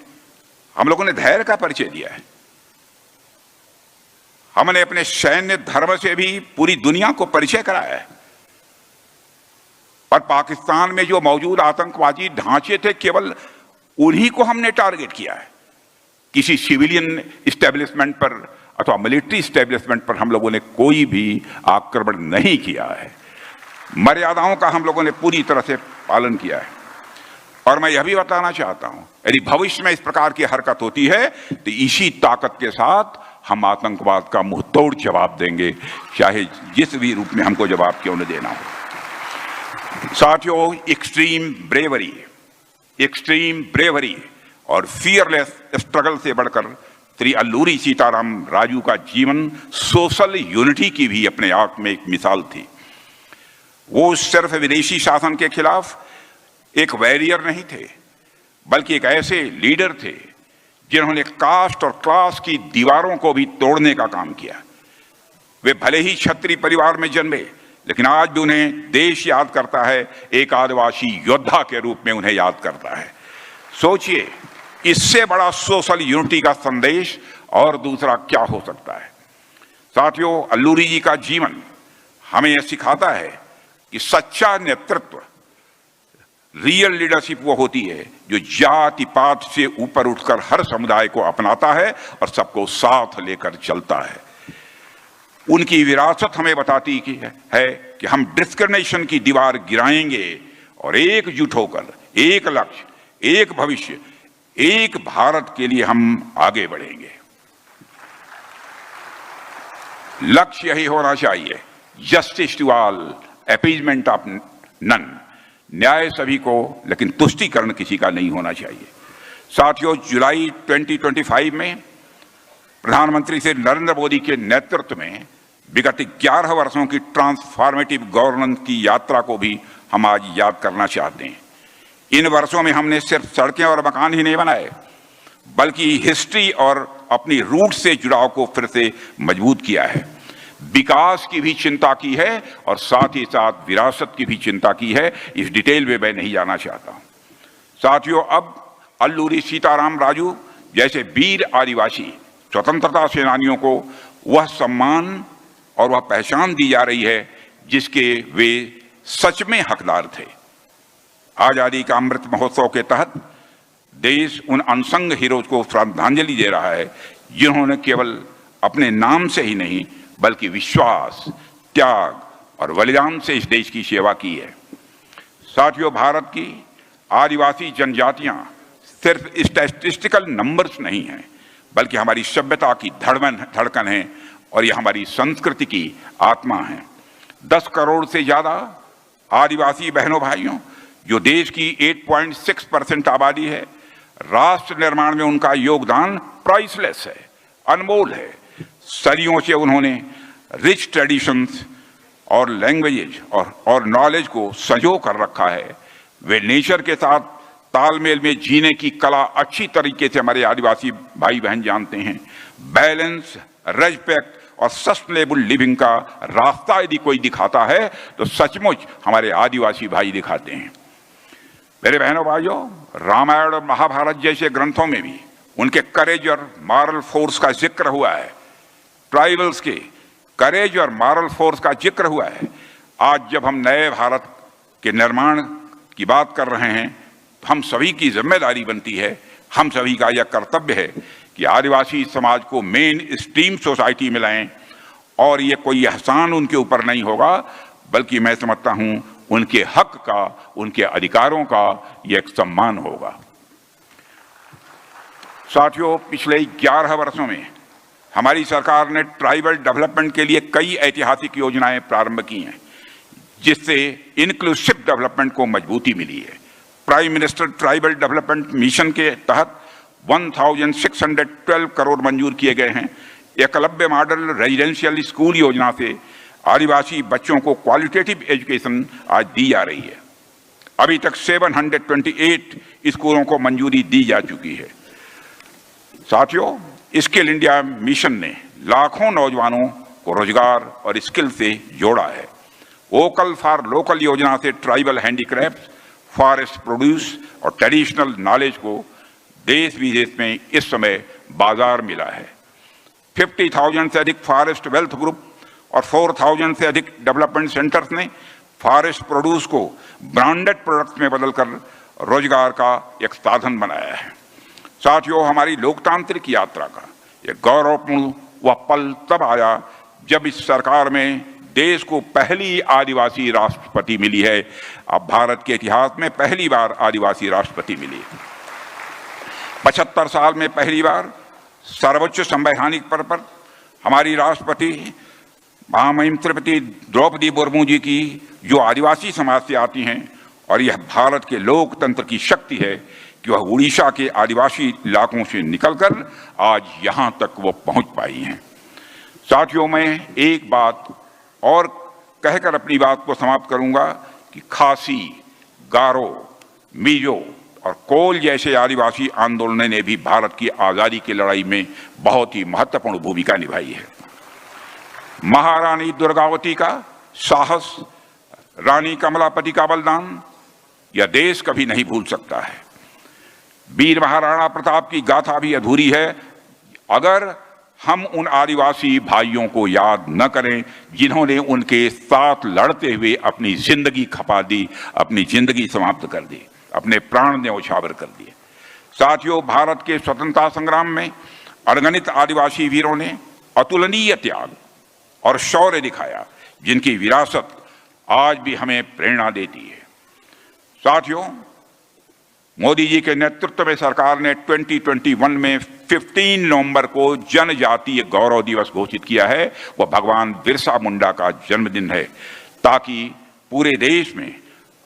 हम लोगों ने धैर्य का परिचय दिया है। हमने अपने सैन्य धर्म से भी पूरी दुनिया को परिचय कराया है। और पाकिस्तान में जो मौजूद आतंकवादी ढांचे थे, केवल उन्हीं को हमने टारगेट किया है। किसी सिविलियन इस्टेब्लिशमेंट पर अथवा मिलिट्री इस्टेब्लिशमेंट पर हम लोगों ने कोई भी आक्रमण नहीं किया है। मर्यादाओं का हम लोगों ने पूरी तरह से पालन किया है। और मैं यह भी बताना चाहता हूं, यदि भविष्य में इस प्रकार की हरकत होती है तो इसी ताकत के साथ हम आतंकवाद का मुंह तोड़ जवाब देंगे, चाहे जिस भी रूप में हमको जवाब क्यों न देना हो। साथियों, एक्सट्रीम ब्रेवरी और फियरलेस स्ट्रगल से बढ़कर श्री अल्लूरी सीताराम राजू का जीवन सोशल यूनिटी की भी अपने आप में एक मिसाल थी। वो सिर्फ विदेशी शासन के खिलाफ एक वॉरियर नहीं थे, बल्कि एक ऐसे लीडर थे जिन्होंने कास्ट और क्लास की दीवारों को भी तोड़ने का काम किया। वे भले ही क्षत्रिय परिवार में जन्मे, लेकिन आज भी उन्हें देश याद करता है, एक आदिवासी योद्धा के रूप में उन्हें याद करता है। सोचिए, इससे बड़ा सोशल यूनिटी का संदेश और दूसरा क्या हो सकता है। साथियों, अल्लूरी जी का जीवन हमें यह सिखाता है कि सच्चा नेतृत्व, रियल लीडरशिप वो होती है जो जाति पात से ऊपर उठकर हर समुदाय को अपनाता है और सबको साथ लेकर चलता है। उनकी विरासत हमें बताती है कि हम डिस्क्रिमिनेशन की दीवार गिराएंगे और एकजुट होकर एक लक्ष्य, एक भविष्य, एक भारत के लिए हम आगे बढ़ेंगे। लक्ष्य यही होना चाहिए, justice to all, appeasement of none, न्याय सभी को लेकिन तुष्टीकरण किसी का नहीं होना चाहिए। साथियों, जुलाई 2025 में प्रधानमंत्री श्री नरेंद्र मोदी के नेतृत्व में विगत 11 वर्षों की ट्रांसफॉर्मेटिव गवर्नेंस की यात्रा को भी हम आज याद करना चाहते हैं। इन वर्षों में हमने सिर्फ सड़कें और मकान ही नहीं बनाए, बल्कि हिस्ट्री और अपनी रूट से जुड़ाव को फिर से मजबूत किया है। विकास की भी चिंता की है और साथ ही साथ विरासत की भी चिंता की है। इस डिटेल में मैं नहीं जाना चाहता। साथियों, अब अल्लूरी सीताराम राजू जैसे वीर आदिवासी स्वतंत्रता सेनानियों को वह सम्मान और वह पहचान दी जा रही है जिसके वे सच में हकदार थे। आजादी का अमृत महोत्सव के तहत देश उन अनसंग हीरोज को श्रद्धांजलि दे रहा है जिन्होंने केवल अपने नाम से ही नहीं बल्कि विश्वास, त्याग और बलिदान से इस देश की सेवा की है। साथियों, भारत की आदिवासी जनजातियां सिर्फ स्टैटिस्टिकल नंबर्स नहीं हैं, बल्कि हमारी सभ्यता की धड़कन है और यह हमारी संस्कृति की आत्मा है। 10 करोड़ से ज्यादा आदिवासी बहनों भाइयों, जो देश की 8.6% आबादी है, राष्ट्र निर्माण में उनका योगदान प्राइसलेस है, अनमोल है। सदियों से उन्होंने रिच ट्रेडिशंस और लैंग्वेजेज और नॉलेज को संजो कर रखा है। वे नेचर के साथ तालमेल में जीने की कला अच्छी तरीके से हमारे आदिवासी भाई बहन जानते हैं। बैलेंस, रेस्पेक्ट और सस्टेनेबल लिविंग का रास्ता यदि कोई दिखाता है तो सचमुच हमारे आदिवासी भाई दिखाते हैं। मेरे बहनों भाइयों, रामायण और महाभारत जैसे ग्रंथों में भी उनके करेज और मॉरल फोर्स का जिक्र हुआ है। ट्राइबल्स के करेज और मॉरल फोर्स का जिक्र हुआ है। आज जब हम नए भारत के निर्माण की बात कर रहे हैं, हम सभी की जिम्मेदारी बनती है, हम सभी का यह कर्तव्य है कि आदिवासी समाज को मेन स्ट्रीम सोसाइटी में लाएं। और ये कोई एहसान उनके ऊपर नहीं होगा, बल्कि मैं समझता हूं उनके हक का, उनके अधिकारों का यह एक सम्मान होगा। साथियों, पिछले 11 वर्षों में हमारी सरकार ने ट्राइबल डेवलपमेंट के लिए कई ऐतिहासिक योजनाएं प्रारंभ की हैं, जिससे इंक्लूसिव डेवलपमेंट को मजबूती मिली है। Prime minister tribal development mission के तहत 1612 करोड़ मंजूर किए गए हैं। एकलव्य मॉडल रेजिडेंशियल स्कूल योजना से आदिवासी बच्चों को क्वालिटेटिव एजुकेशन आज दी जा रही है। अभी तक 728 स्कूलों को मंजूरी दी जा चुकी है। साथियों, स्किल इंडिया मिशन ने लाखों नौजवानों को रोजगार और स्किल से जोड़ा है। वोकल फॉर लोकल योजना से ट्राइबल हैंडीक्राफ्ट, फॉरेस्ट प्रोड्यूस और ट्रेडिशनल नॉलेज को देश विदेश में इस समय बाजार मिला है। 50,000 से अधिक फॉरेस्ट वेल्थ ग्रुप और 4,000 से अधिक डेवलपमेंट सेंटर्स ने फॉरेस्ट प्रोड्यूस को ब्रांडेड प्रोडक्ट्स में बदलकर रोजगार का एक साधन बनाया है। साथियों, हमारी लोकतांत्रिक यात्रा का एक गौरवपूर्ण वह पल तब आया जब इस सरकार में देश को पहली आदिवासी राष्ट्रपति मिली है। अब भारत के इतिहास में पहली बार आदिवासी राष्ट्रपति मिली है। 75 साल में पहली बार सर्वोच्च संवैधानिक पद पर हमारी राष्ट्रपति महामहिम श्रीमती द्रौपदी मुर्मू जी की, जो आदिवासी समाज से आती हैं, और यह भारत के लोकतंत्र की शक्ति है कि वह उड़ीसा के आदिवासी इलाकों से निकलकर आज यहां तक वो पहुंच पाई हैं। साथियों, मैं एक बात और कहकर अपनी बात को समाप्त करूंगा कि खासी, गारो, मिजो और कोल जैसे आदिवासी आंदोलनों ने भी भारत की आजादी की लड़ाई में बहुत ही महत्वपूर्ण भूमिका निभाई है। महारानी दुर्गावती का साहस, रानी कमलापति का बलिदान यह देश कभी नहीं भूल सकता है। वीर महाराणा प्रताप की गाथा भी अधूरी है अगर हम उन आदिवासी भाइयों को याद न करें जिन्होंने उनके साथ लड़ते हुए अपनी जिंदगी खपा दी, अपनी जिंदगी समाप्त कर दी, अपने प्राण न्यौछावर कर दिए। साथियों, भारत के स्वतंत्रता संग्राम में अनगिनत आदिवासी वीरों ने अतुलनीय त्याग और शौर्य दिखाया, जिनकी विरासत आज भी हमें प्रेरणा देती है। साथियों, मोदी जी के नेतृत्व में सरकार ने 2021 में 15 नवंबर को जनजातीय गौरव दिवस घोषित किया है। वह भगवान बिरसा मुंडा का जन्मदिन है, ताकि पूरे देश में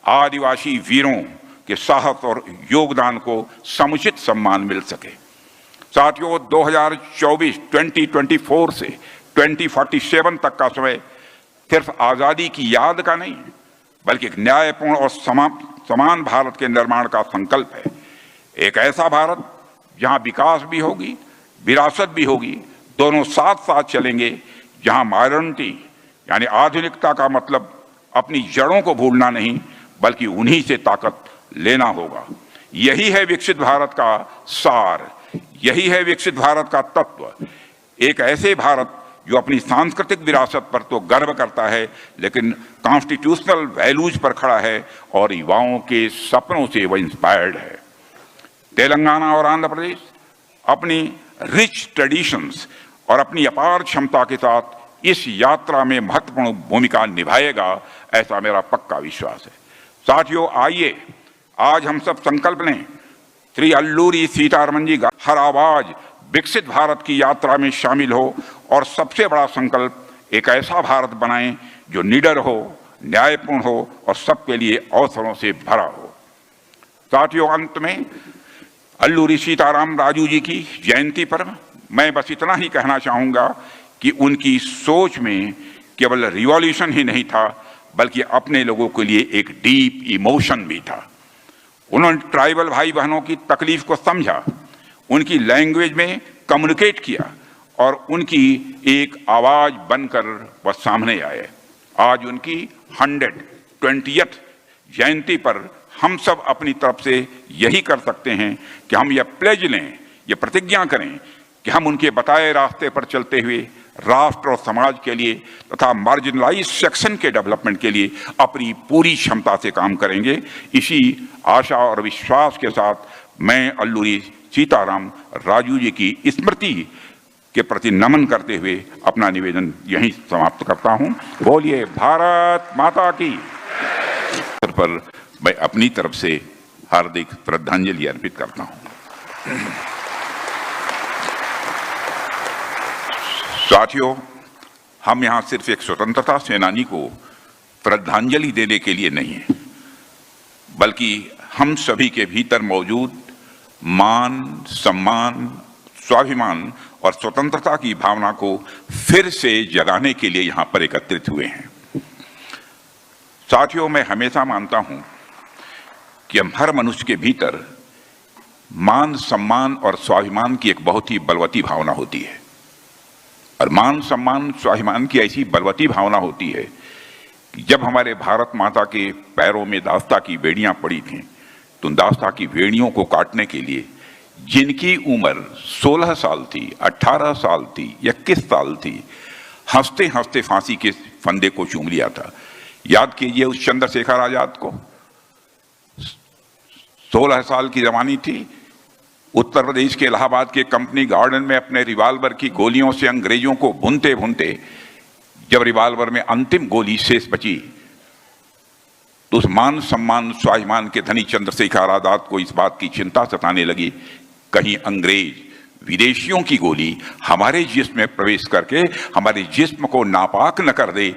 आदिवासी वीरों के साहस और योगदान को समुचित सम्मान मिल सके। साथियों, 2024 से 2047 तक का समय सिर्फ आजादी की याद का नहीं, बल्कि एक न्यायपूर्ण और समान भारत के निर्माण का संकल्प है। एक ऐसा भारत जहां विकास भी होगी, विरासत भी होगी, दोनों साथ साथ चलेंगे, जहां मॉडर्निटी यानी आधुनिकता का मतलब अपनी जड़ों को भूलना नहीं, बल्कि उन्हीं से ताकत लेना होगा। यही है विकसित भारत का सार, यही है विकसित भारत का तत्व। एक ऐसे भारत जो अपनी सांस्कृतिक विरासत पर तो गर्व करता है, लेकिन कॉन्स्टिट्यूशनल वैल्यूज पर खड़ा है और युवाओं के सपनों से वह इंस्पायर्ड है। तेलंगाना और आंध्र प्रदेश अपनी रिच ट्रेडिशंस और अपनी अपार क्षमता के साथ इस यात्रा में महत्वपूर्ण भूमिका निभाएगा, ऐसा मेरा पक्का विश्वास है। साथियों, आइए आज हम सब संकल्प लें, श्री अल्लूरी सीतारमन जी का हर आवाज विकसित भारत की यात्रा में शामिल हो, और सबसे बड़ा संकल्प एक ऐसा भारत बनाएं जो निडर हो, न्यायपूर्ण हो और सबके लिए अवसरों से भरा हो। साथियों, अंत में अल्लूरी सीताराम राजू जी की जयंती पर मैं बस इतना ही कहना चाहूंगा कि उनकी सोच में केवल रिवॉल्यूशन ही नहीं था, बल्कि अपने लोगों के लिए एक डीप इमोशन भी था। उन्होंने ट्राइबल भाई बहनों की तकलीफ को समझा, उनकी लैंग्वेज में कम्युनिकेट किया और उनकी एक आवाज बनकर वह सामने आए। आज उनकी 120th जयंती पर हम सब अपनी तरफ से यही कर सकते हैं कि हम यह प्लेज लें, यह प्रतिज्ञा करें कि हम उनके बताए रास्ते पर चलते हुए राष्ट्र और समाज के लिए तथा मार्जिनलाइज सेक्शन के डेवलपमेंट के लिए अपनी पूरी क्षमता से काम करेंगे। इसी आशा और विश्वास के साथ मैं अल्लूरी सीताराम राजू जी की स्मृति के प्रति नमन करते हुए अपना निवेदन यहीं समाप्त करता हूं। बोलिए भारत माता की। पर मैं अपनी तरफ से हार्दिक श्रद्धांजलि अर्पित करता हूं। साथियों, हम यहां सिर्फ एक स्वतंत्रता सेनानी को श्रद्धांजलि देने के लिए नहीं है, बल्कि हम सभी के भीतर मौजूद मान, सम्मान, स्वाभिमान और स्वतंत्रता की भावना को फिर से जगाने के लिए यहां पर एकत्रित हुए हैं। साथियों, मैं हमेशा मानता हूं कि हम हर मनुष्य के भीतर मान, सम्मान और स्वाभिमान की एक बहुत ही बलवती भावना होती है। और मान, सम्मान, स्वाभिमान की ऐसी बलवती भावना होती है कि जब हमारे भारत माता के पैरों में दास्ता की बेड़ियां पड़ी थीं, तो उन दास्ता की बेड़ियों को काटने के लिए जिनकी उम्र 16 साल थी, 18 साल थी, 21 साल थी, हंसते हंसते फांसी के फंदे को चूम लिया था। याद कीजिए उस चंद्रशेखर आजाद को, 16 साल की जवानी थी, उत्तर प्रदेश के इलाहाबाद के कंपनी गार्डन में अपने रिवाल्वर की गोलियों से अंग्रेजों को भूनते भूनते जब रिवाल्वर में अंतिम गोली शेष बची, तो उस मान, सम्मान, स्वाभिमान के धनी चंद्रशेखर आजाद को इस बात की चिंता सताने लगी, कहीं अंग्रेज विदेशियों की गोली हमारे जिस्म में प्रवेश करके हमारे जिस्म को नापाक न कर दे।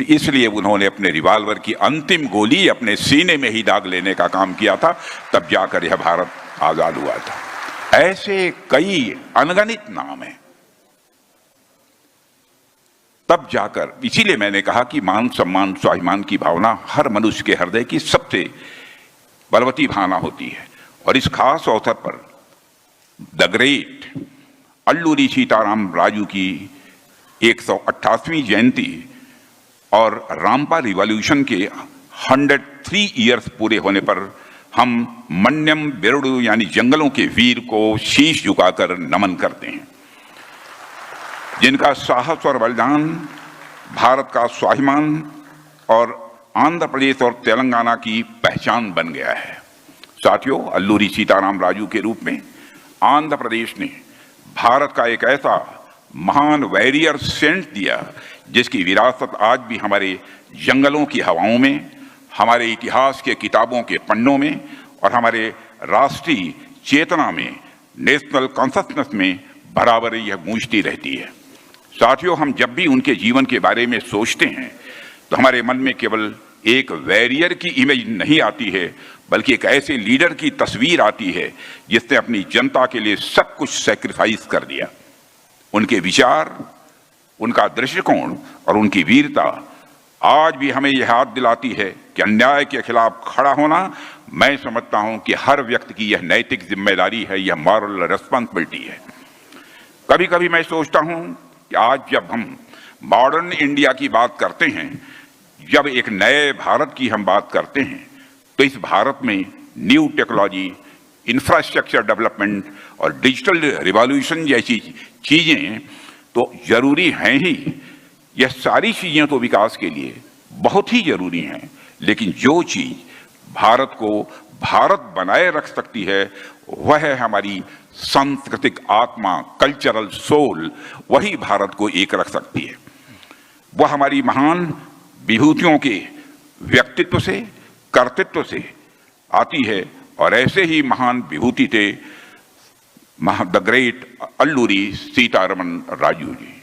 इसलिए उन्होंने अपने रिवाल्वर की अंतिम गोली अपने सीने में ही दाग लेने का काम किया था, तब जाकर यह भारत आजाद हुआ था। ऐसे कई अनगणित नाम हैं। तब जाकर, इसीलिए मैंने कहा कि मान, सम्मान, स्वाभिमान की भावना हर मनुष्य के हृदय की सबसे बलवती भावना होती है। और इस खास अवसर पर द ग्रेट अल्लूरी सीताराम राजू की 188वीं जयंती और रामपा रिवॉल्यूशन के 103 ईयर्स पूरे होने पर हम मन्यम बेरुडु यानी जंगलों के वीर को शीश झुकाकर नमन करते हैं, जिनका साहस और बलिदान भारत का स्वाभिमान और आंध्र प्रदेश और तेलंगाना की पहचान बन गया है। साथियों, अल्लूरी सीताराम राजू के रूप में आंध्र प्रदेश ने भारत का एक ऐसा महान वॉरियर सेंट दिया, जिसकी विरासत आज भी हमारे जंगलों की हवाओं में, हमारे इतिहास के किताबों के पन्नों में और हमारे राष्ट्रीय चेतना में, नेशनल कॉन्शसनेस में बराबर यह गूंजती रहती है। साथियों, हम जब भी उनके जीवन के बारे में सोचते हैं तो हमारे मन में केवल एक वॉरियर की इमेज नहीं आती है, बल्कि एक ऐसे लीडर की तस्वीर आती है जिसने अपनी जनता के लिए सब कुछ सैक्रिफाइस कर दिया। उनके विचार, उनका दृष्टिकोण और उनकी वीरता आज भी हमें यह याद दिलाती है कि अन्याय के खिलाफ खड़ा होना, मैं समझता हूं कि हर व्यक्ति की यह नैतिक जिम्मेदारी है, यह मॉरल रिस्पॉन्सिबिलिटी है। कभी कभी मैं सोचता हूं कि आज जब हम मॉडर्न इंडिया की बात करते हैं, जब एक नए भारत की हम बात करते हैं, तो इस भारत में न्यू टेक्नोलॉजी, इंफ्रास्ट्रक्चर डेवलपमेंट और डिजिटल रिवॉल्यूशन जैसी चीजें तो जरूरी हैं ही। यह सारी चीजें तो विकास के लिए बहुत ही जरूरी हैं, लेकिन जो चीज भारत को भारत बनाए रख सकती है वह है हमारी सांस्कृतिक आत्मा, कल्चरल सोल। वही भारत को एक रख सकती है। वह हमारी महान विभूतियों के व्यक्तित्व से, कर्तृत्व से आती है, और ऐसे ही महान विभूति थे द ग्रेट अल्लूरी सीतारमन राजू जी।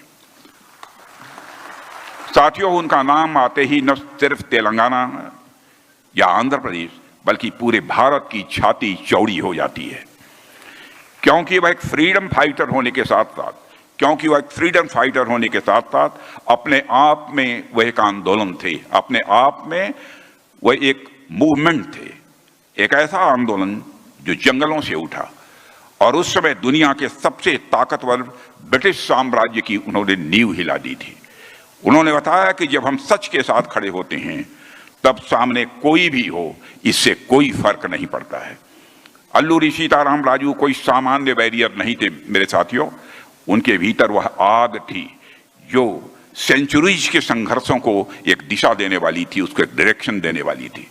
साथियों, उनका नाम आते ही न सिर्फ तेलंगाना या आंध्र प्रदेश बल्कि पूरे भारत की छाती चौड़ी हो जाती है, क्योंकि वह एक फ्रीडम फाइटर होने के साथ साथ अपने आप में वह एक आंदोलन थे, अपने आप में वह एक मूवमेंट थे, एक ऐसा आंदोलन जो जंगलों से उठा और उस समय दुनिया के सबसे ताकतवर ब्रिटिश साम्राज्य की उन्होंने नींव हिला दी थी। उन्होंने बताया कि जब हम सच के साथ खड़े होते हैं तब सामने कोई भी हो, इससे कोई फर्क नहीं पड़ता है। अल्लूरी सीताराम राजू कोई सामान्य बैरियर नहीं थे मेरे साथियों। उनके भीतर वह आग थी जो सेंचुरीज के संघर्षों को एक दिशा देने वाली थी, उसको एक डायरेक्शन देने वाली थी।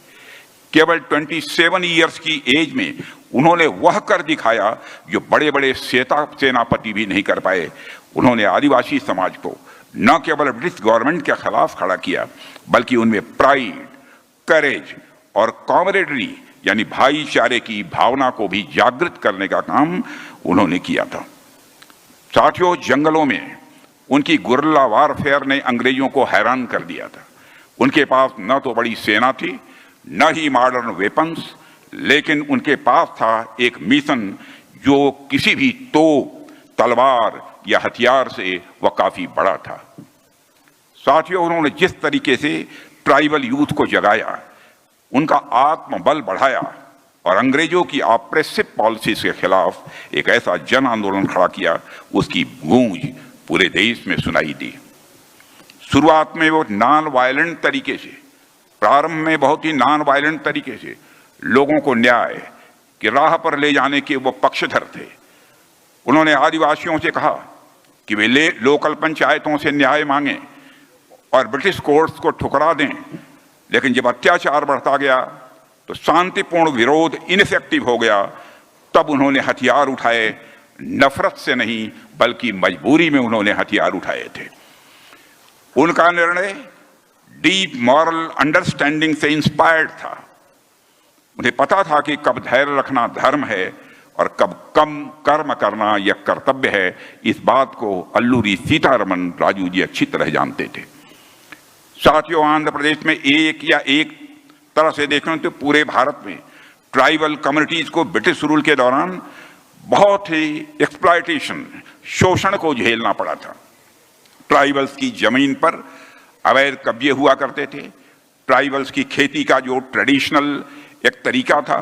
केवल 27 ईयर्स की एज में उन्होंने वह कर दिखाया जो बड़े बड़े सेनापति भी नहीं कर पाए। उन्होंने आदिवासी समाज को न केवल ब्रिटिश गवर्नमेंट के खिलाफ खड़ा किया, बल्कि उनमें प्राइड, करेज और कॉमरेडरी यानी भाईचारे की भावना को भी जागृत करने का काम उन्होंने किया था। साथियों, जंगलों में उनकी गुर्रिल्ला वारफेयर ने अंग्रेजों को हैरान कर दिया था। उनके पास न तो बड़ी सेना थी, न ही मॉडर्न वेपन्स, लेकिन उनके पास था एक मिशन जो किसी भी तोप, तलवार या हथियार से वह काफी बड़ा था। साथियों, उन्होंने जिस तरीके से ट्राइबल यूथ को जगाया, उनका आत्मबल बढ़ाया और अंग्रेजों की ऑप्रेसिव पॉलिसीज के खिलाफ एक ऐसा जन आंदोलन खड़ा किया, उसकी गूंज पूरे देश में सुनाई दी। शुरुआत में वो नॉन वायलेंट तरीके से, प्रारंभ में बहुत ही नॉन वायलेंट तरीके से लोगों को न्याय की राह पर ले जाने के वो पक्षधर थे। उन्होंने आदिवासियों से कहा कि वे लोकल पंचायतों से न्याय मांगें और ब्रिटिश कोर्ट्स को ठुकरा दें, लेकिन जब अत्याचार बढ़ता गया तो शांतिपूर्ण विरोध इनफेक्टिव हो गया। तब उन्होंने हथियार उठाए, नफरत से नहीं बल्कि मजबूरी में उन्होंने हथियार उठाए थे। उनका निर्णय डीप मॉरल अंडरस्टैंडिंग से इंस्पायर्ड था। उन्हें पता था कि कब धैर्य रखना धर्म है और कब कम कर्म करना यह कर्तव्य है। इस बात को अल्लूरी सीतारमन राजू जी अच्छी तरह जानते थे। साथियों, आंध्र प्रदेश में एक तरह से देखें तो पूरे भारत में ट्राइबल कम्युनिटीज को ब्रिटिश रूल के दौरान बहुत ही एक्सप्लॉयटेशन, शोषण को झेलना पड़ा था। ट्राइबल्स की जमीन पर अवैध कब्जे हुआ करते थे। ट्राइबल्स की खेती का जो ट्रेडिशनल एक तरीका था,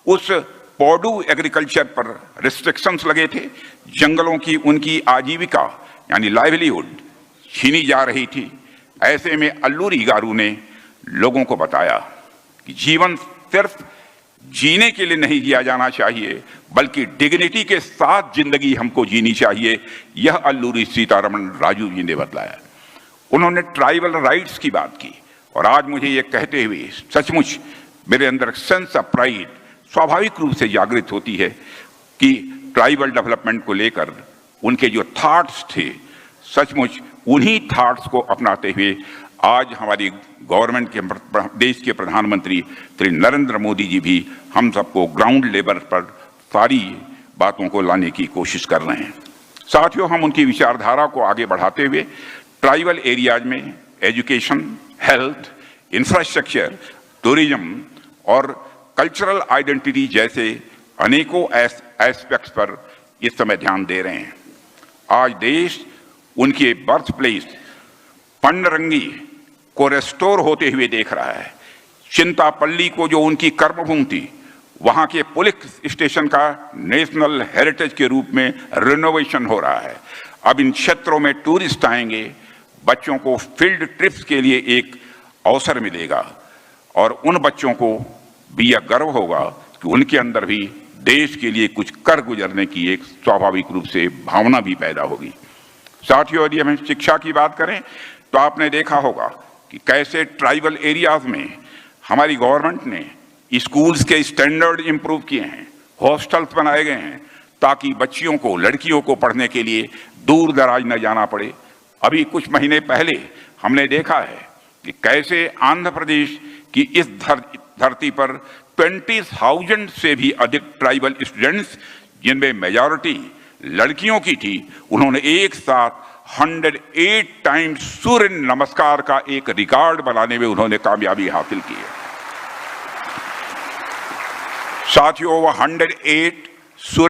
उस पॉडू एग्रीकल्चर पर रिस्ट्रिक्शंस लगे थे। जंगलों की उनकी आजीविका यानी लाइवलीहुड छीनी जा रही थी। ऐसे में अल्लूरी गारू ने लोगों को बताया कि जीवन सिर्फ जीने के लिए नहीं जिया जाना चाहिए, बल्कि डिग्निटी के साथ जिंदगी हमको जीनी चाहिए। यह अल्लूरी सीतारमन राजू जी ने बतलाया। उन्होंने ट्राइबल राइट्स की बात की और आज मुझे ये कहते हुए सचमुच मेरे अंदर सेंस ऑफ प्राइड स्वाभाविक रूप से जागृत होती है कि ट्राइबल डेवलपमेंट को लेकर उनके जो थॉट्स थे सचमुच उन्हीं थॉट्स को अपनाते हुए आज हमारी गवर्नमेंट के देश के प्रधानमंत्री श्री नरेंद्र मोदी जी भी हम सबको ग्राउंड लेवल पर सारी बातों को लाने की कोशिश कर रहे हैं। साथियों, हम उनकी विचारधारा को आगे बढ़ाते हुए ट्राइबल एरियाज में एजुकेशन, हेल्थ, इंफ्रास्ट्रक्चर, टूरिज्म और कल्चरल आइडेंटिटी जैसे अनेकों एस्पेक्ट्स पर इस समय ध्यान दे रहे हैं। आज देश उनके बर्थ प्लेस पंडरंगी को रेस्टोर होते हुए देख रहा है। चिंतापल्ली को जो उनकी कर्मभूमि थी, वहां के पुलिस स्टेशन का नेशनल हेरिटेज के रूप में रिनोवेशन हो रहा है। अब इन क्षेत्रों में टूरिस्ट आएंगे, बच्चों को फील्ड ट्रिप्स के लिए एक अवसर मिलेगा और उन बच्चों को भी यह गर्व होगा कि उनके अंदर भी देश के लिए कुछ कर गुजरने की एक स्वाभाविक रूप से भावना भी पैदा होगी। साथियों, यदि हम शिक्षा की बात करें तो आपने देखा होगा कि कैसे ट्राइबल एरियाज में हमारी गवर्नमेंट ने स्कूल्स के स्टैंडर्ड इंप्रूव किए हैं, हॉस्टल्स बनाए गए हैं ताकि बच्चियों को, लड़कियों को पढ़ने के लिए दूर दराज न जाना पड़े। अभी कुछ महीने पहले हमने देखा है कि कैसे आंध्र प्रदेश की इस धरती पर 20,000 से भी अधिक ट्राइबल स्टूडेंट्स, जिनमें मेजॉरिटी लड़कियों की थी, उन्होंने एक साथ 108 टाइम्स सूर्य नमस्कार का एक रिकॉर्ड बनाने में उन्होंने कामयाबी हासिल की है। साथियों, वो 108 सूर्य